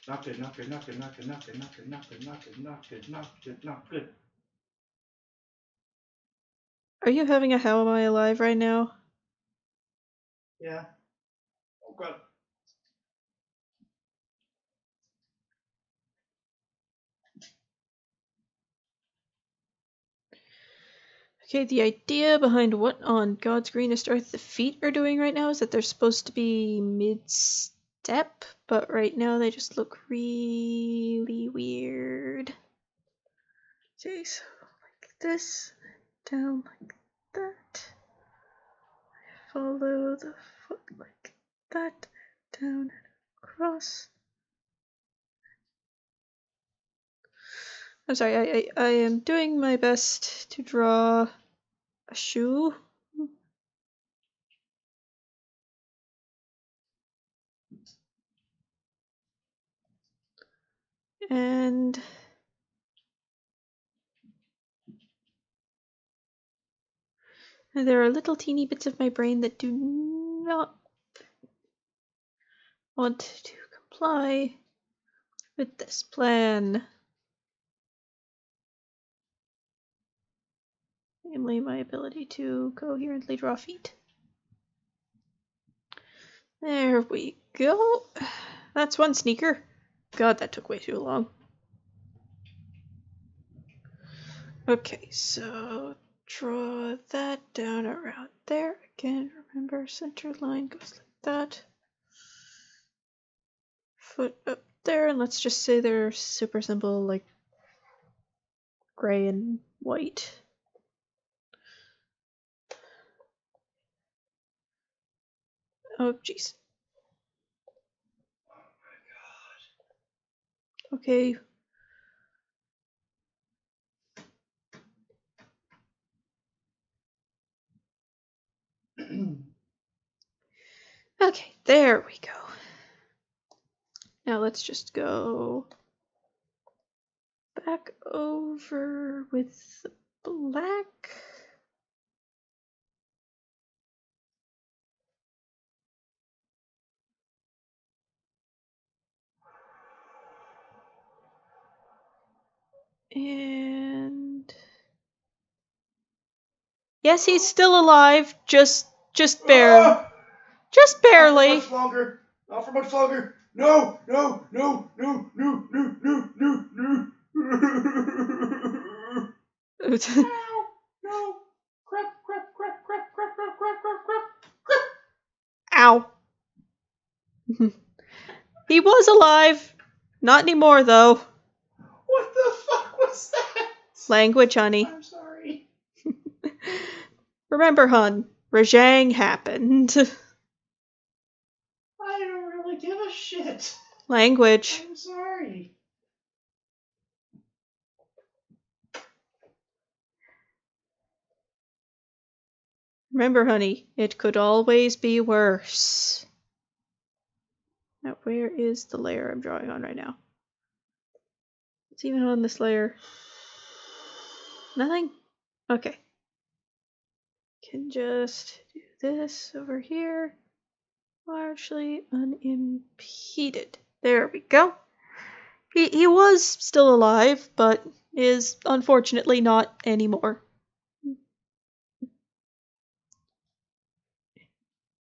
Not good, not good, not good, not good, not good, not good, not good, not good, not good, not good, not good. Are you having a how am I alive right now? Yeah. Oh god. Okay, the idea behind what on God's greenest earth the feet are doing right now is that they're supposed to be mid-step, but right now they just look really weird. Okay, so like this, down like that. Follow the foot like that, down and across. I'm sorry, I am doing my best to draw a shoe. And there are little teeny bits of my brain that do not want to comply with this plan. namely my ability to coherently draw feet. There we go. That's one sneaker. God, that took way too long. Okay, so draw that down around there. Again, remember center line goes like that. Foot up there, and let's just say they're super simple, like gray and white. Oh, jeez. Okay. Okay, there we go. Now let's just go back over with the black. And yes, he's still alive, just barely. Just barely. Not for much longer. Not for much longer. No, no, no, no, no, no, no, no, no. Ow, no. Crap, crap, crap, crap, crap, crap, crap, crap, crap. Ow. He was alive. Not anymore, though. What the fuck was that? Language, honey. I'm sorry. Remember, hun, Rajang happened. I don't really give a shit. Language. I'm sorry. Remember, honey, it could always be worse. Now, where is the layer I'm drawing on right now? It's even on this layer. Nothing? Okay. Can just do this over here. Largely unimpeded. There we go. He was still alive, but is unfortunately not anymore.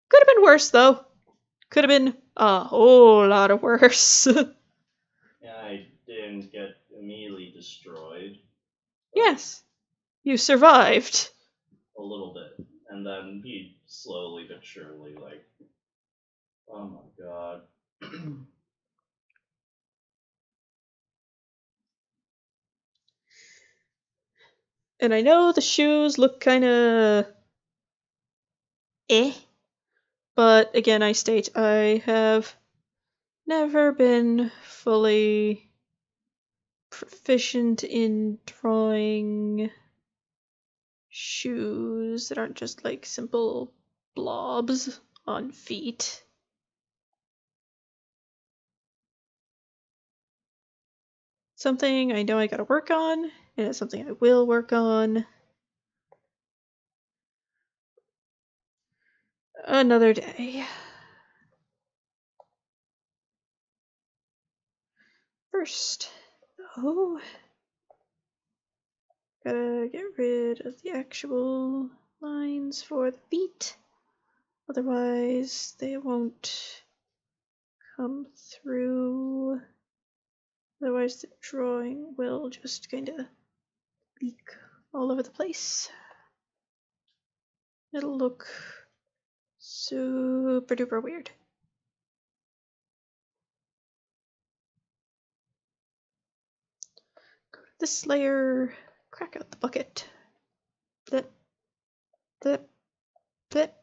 Could have been worse, though. Could have been a whole lot of worse. Yeah, I didn't get immediately destroyed. Yes, you survived. A little bit. And then he slowly but surely, like, oh my god. And I know the shoes look kinda eh, but again, I state I have never been fully proficient in drawing shoes that aren't just like simple blobs on feet. Something I know I gotta work on, and it's something I will work on another day. First, though, gotta get rid of the actual lines for the feet. Otherwise, they won't come through. Otherwise, the drawing will just kind of leak all over the place. It'll look super duper weird. Go to this layer, crack out the bucket. Blip, blip, blip.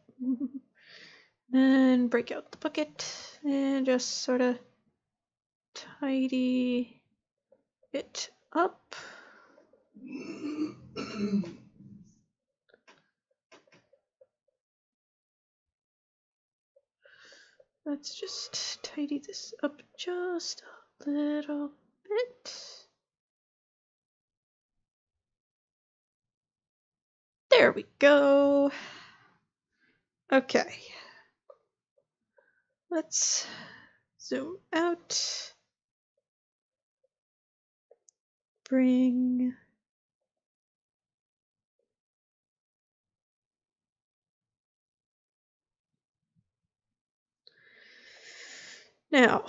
Then break out the bucket and just sort of tidy it up. Let's just tidy this up just a little bit. There we go. Okay. Let's zoom out. Bring Now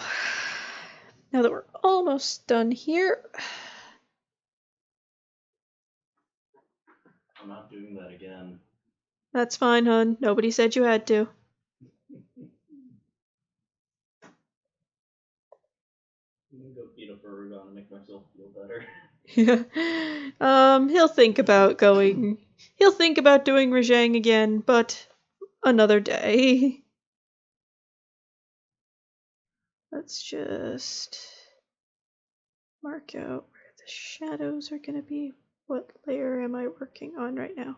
that we're almost done here, I'm not doing that again. that's fine, hon. Nobody said you had to. I'm gonna go feed a Furgon and make myself feel better. He'll think about going. He'll think about doing Rajang again, but another day. Let's just mark out where the shadows are gonna be. What layer am I working on right now?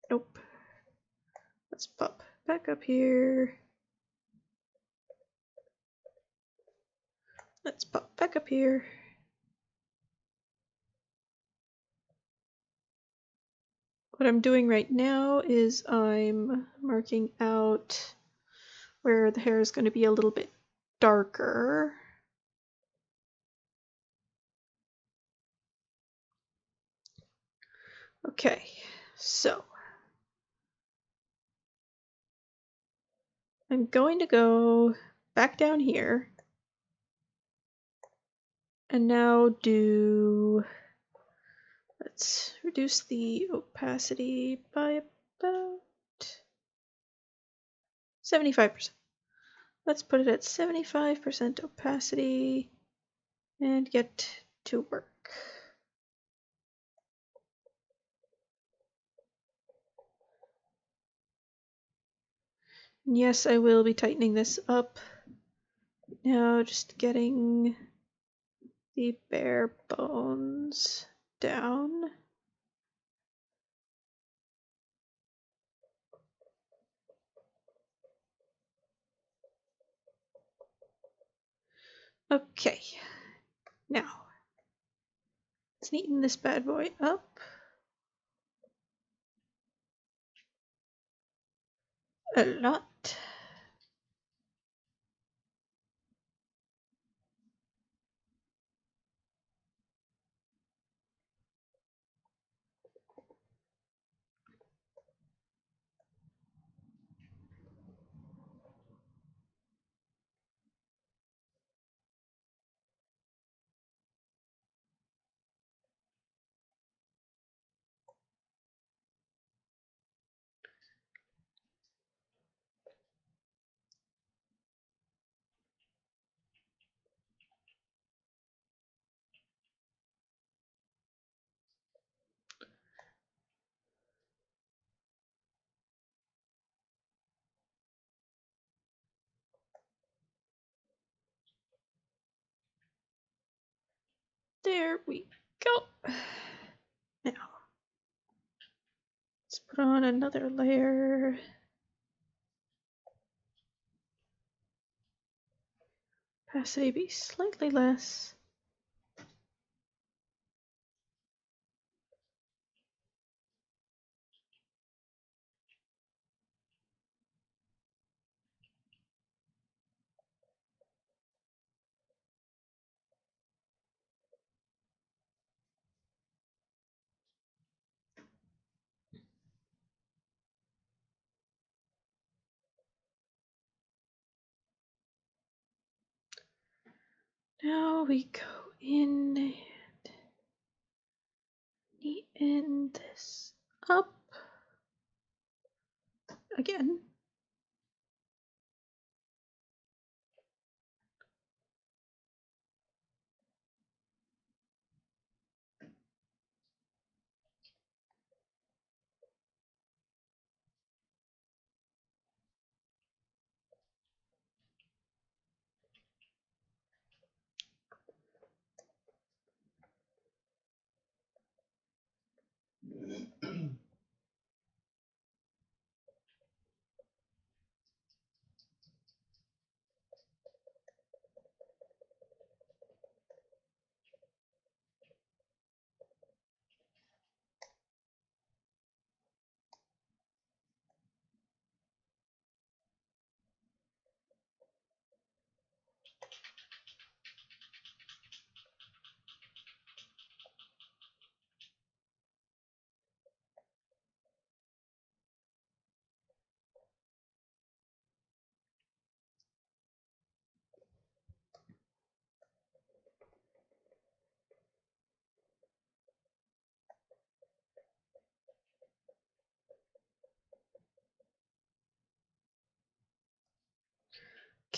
Nope. Let's pop back up here. Let's pop back up here. What I'm doing right now is I'm marking out where the hair is going to be a little bit darker. Okay, so I'm going to go back down here and now let's reduce the opacity by about 75%. Let's put it at 75% opacity and get to work. And yes, I will be tightening this up. Now just getting the bare bones down. Okay, now let's neaten this bad boy up a lot. There we go. Now, let's put on another layer. Opacity be slightly less. Now we go in and neaten this up again.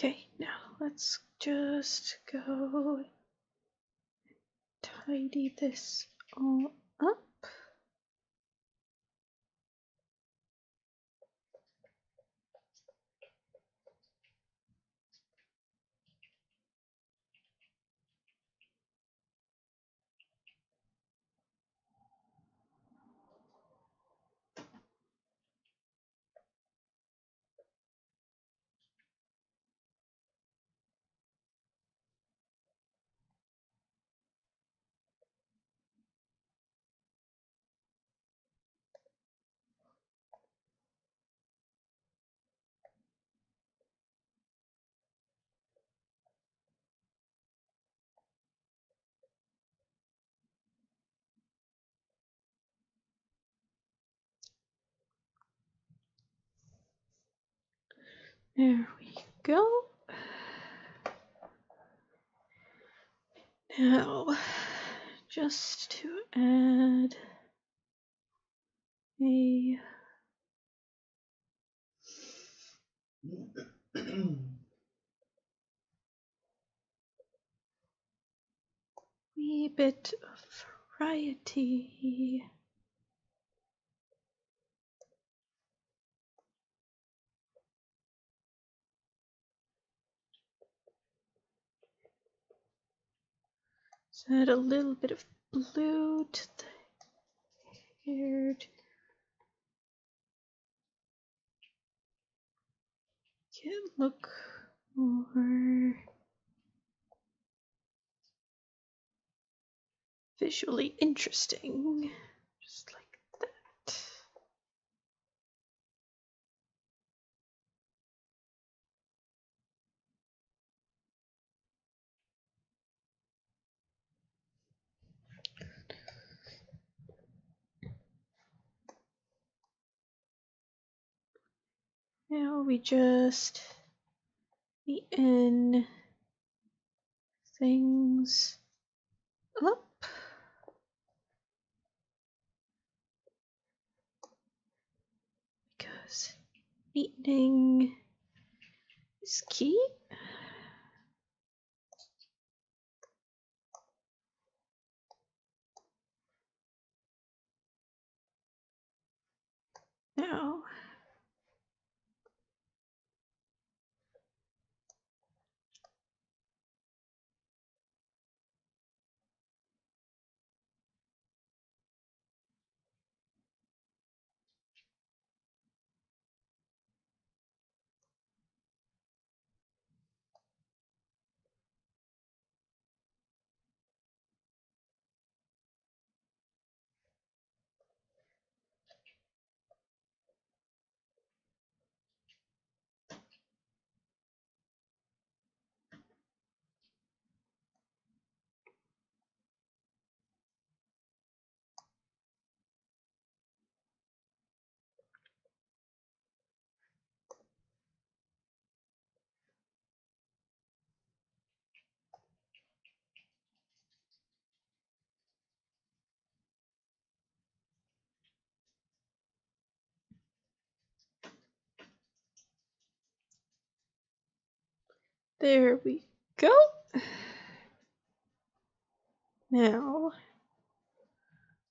Okay, now let's just go tidy this all up. There we go. Now, just to add a wee bit of variety. Let's add a little bit of blue to the hair to make it look more visually interesting. Just like that. Now we just neaten things up. Because neatening is key. Now, there we go. Now,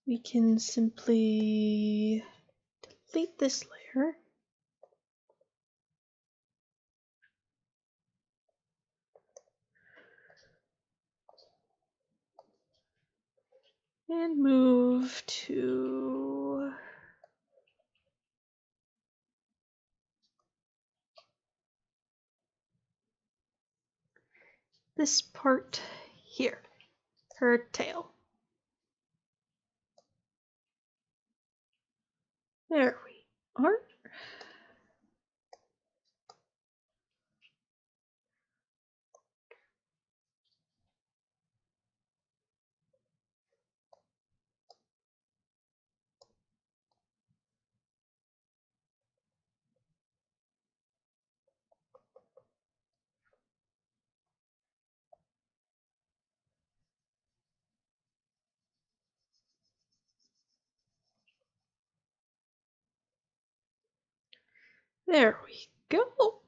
we can simply delete this layer. And move to this part here, her tail. There we are. There we go.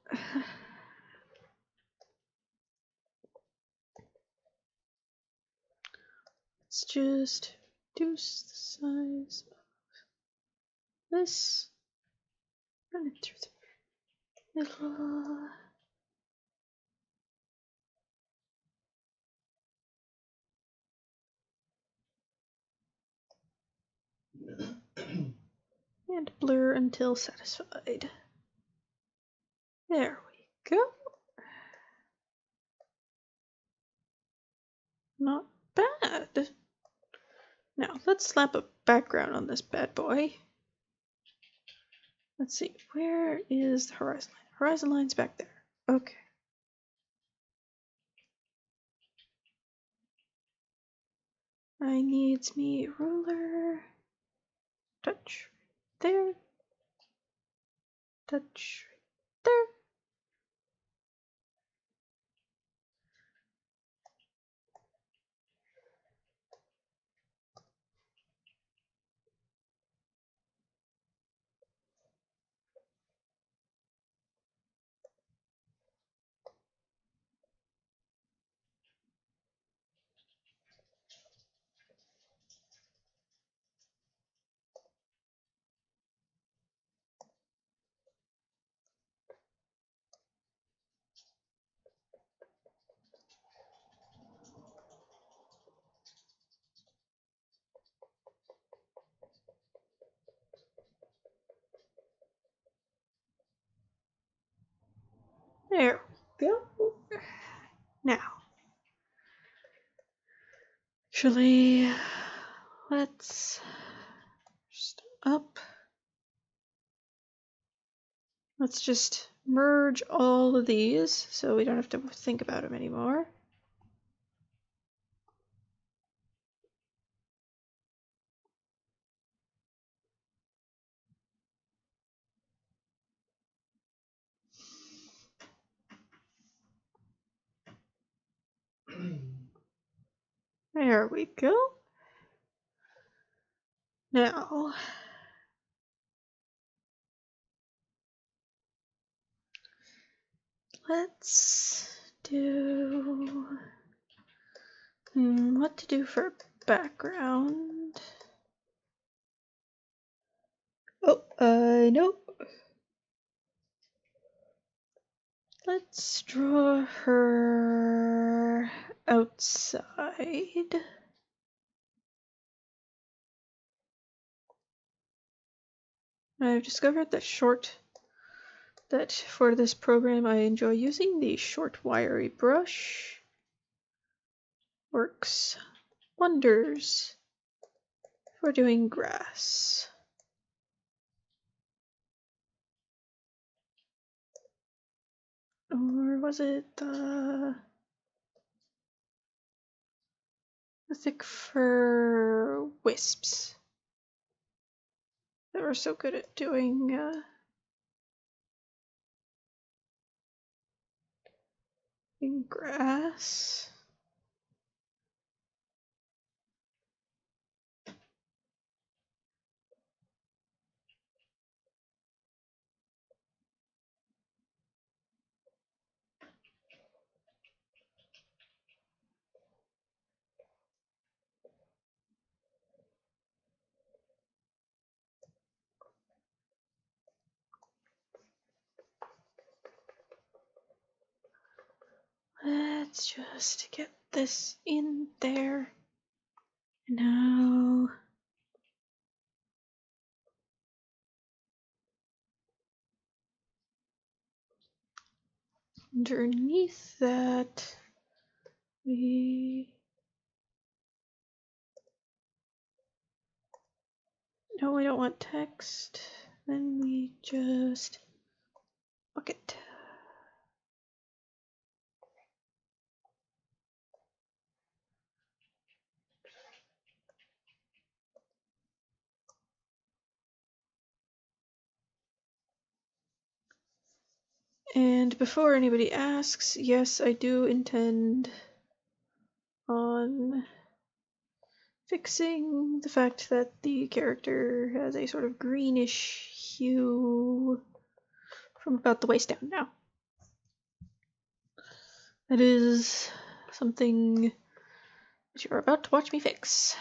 let's just reduce the size of this. Run it through the middle. And blur until satisfied. There we go. Not bad. Now, let's slap a background on this bad boy. Let's see, where is the horizon line? Horizon line's back there. Okay. I needs me a ruler. Touch right there. Touch right there. There we go. Now, actually, let's just up. Let's just merge all of these so we don't have to think about them anymore. There we go. Now, let's do what to do for background. Oh, I know. Let's draw her outside. I've discovered that for this program I enjoy using the short wiry brush. Works wonders for doing grass. Or was it the thick fur wisps that were so good at doing in grass? Let's just get this in there. Now, underneath that, we no, we don't want text. Then we just bucket. And before anybody asks, yes, I do intend on fixing the fact that the character has a sort of greenish hue from about the waist down now. That is something that you're about to watch me fix.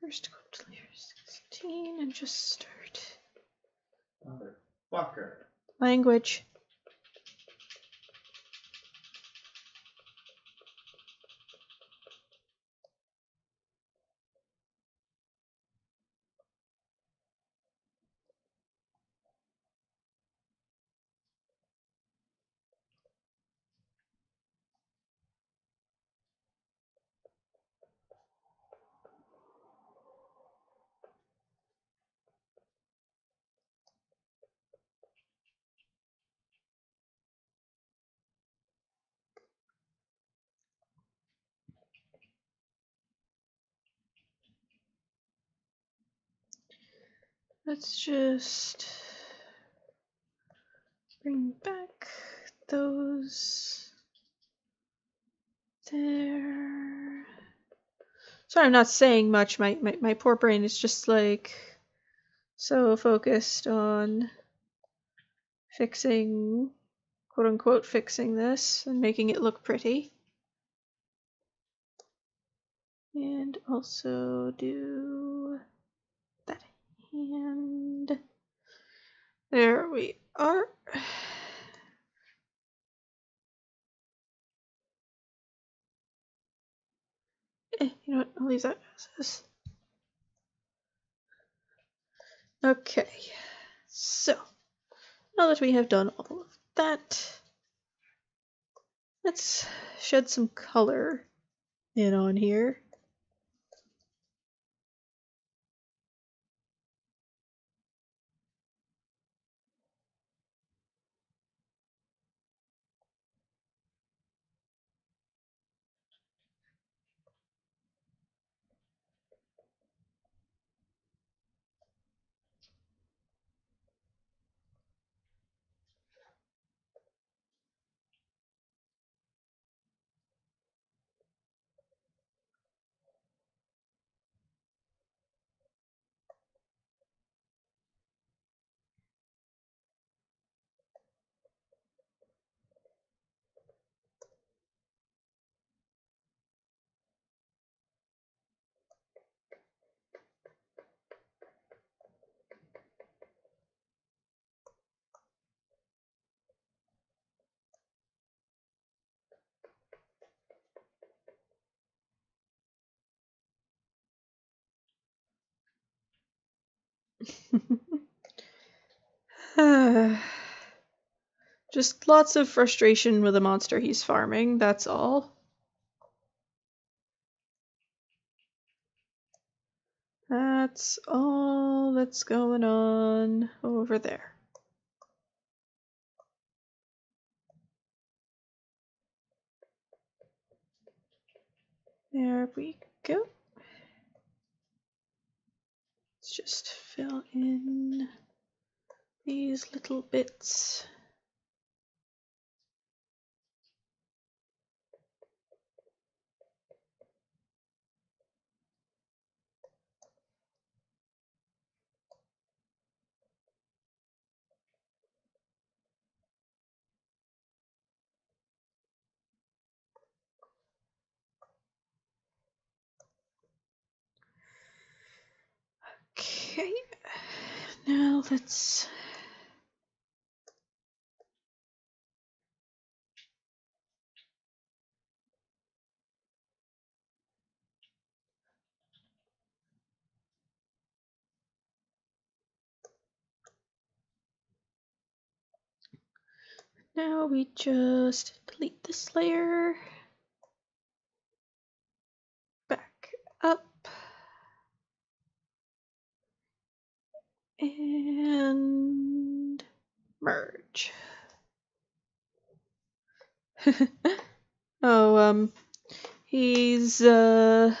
First go up to layer 16 and just start. Motherfucker. Language. Let's just bring back those there. Sorry, I'm not saying much. My poor brain is just like so focused on fixing, quote unquote, fixing this and making it look pretty. And also do that hand. There we are. You know what? I'll leave that as is. Okay. So, now that we have done all of that, let's shed some color in on here. Just lots of frustration with the monster he's farming, that's all. That's all that's going on over there. There we go. Let's just fill in these little bits. Okay, now let's now we just delete this layer, back up, and merge. Oh, he's, Hun,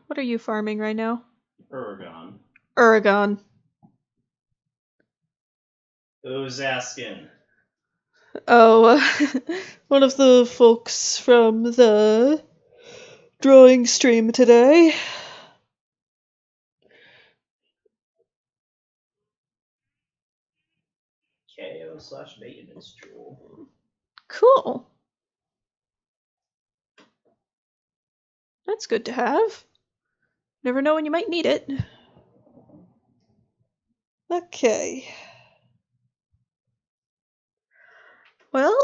what are you farming right now? Uragon. Uragon. Who's asking? Oh, one of the folks from the drawing stream today. KO/maintenance jewel. Cool. That's good to have. Never know when you might need it. Okay. Well,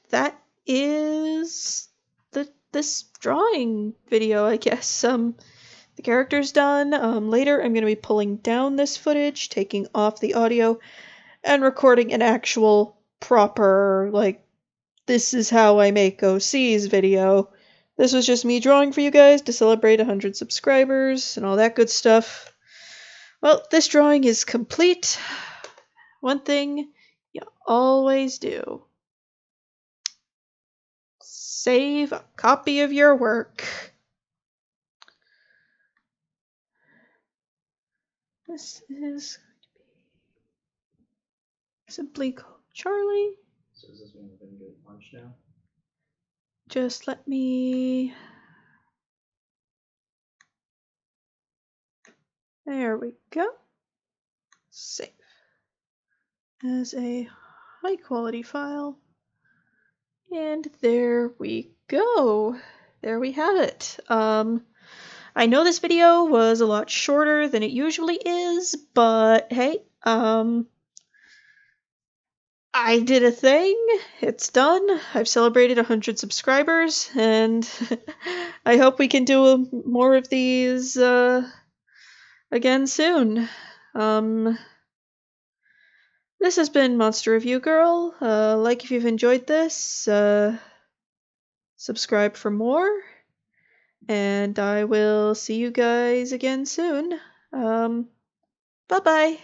that is this drawing video, I guess. The character's done. Later I'm gonna be pulling down this footage, taking off the audio, and recording an actual proper, like, this is how I make OCs video. This was just me drawing for you guys to celebrate 100 subscribers and all that good stuff. Well, this drawing is complete. One thing you always do: save a copy of your work. This is going to be simply called Charlie. So does this mean we're going to get lunch now? Just let me... There we go. Save as a high quality file. And there we go. There we have it. I know this video was a lot shorter than it usually is, but hey, I did a thing. It's done. I've celebrated 100 subscribers, and I hope we can do more of these again soon. This has been Monster Review Girl. Like if you've enjoyed this. Subscribe for more. And I will see you guys again soon. Bye-bye.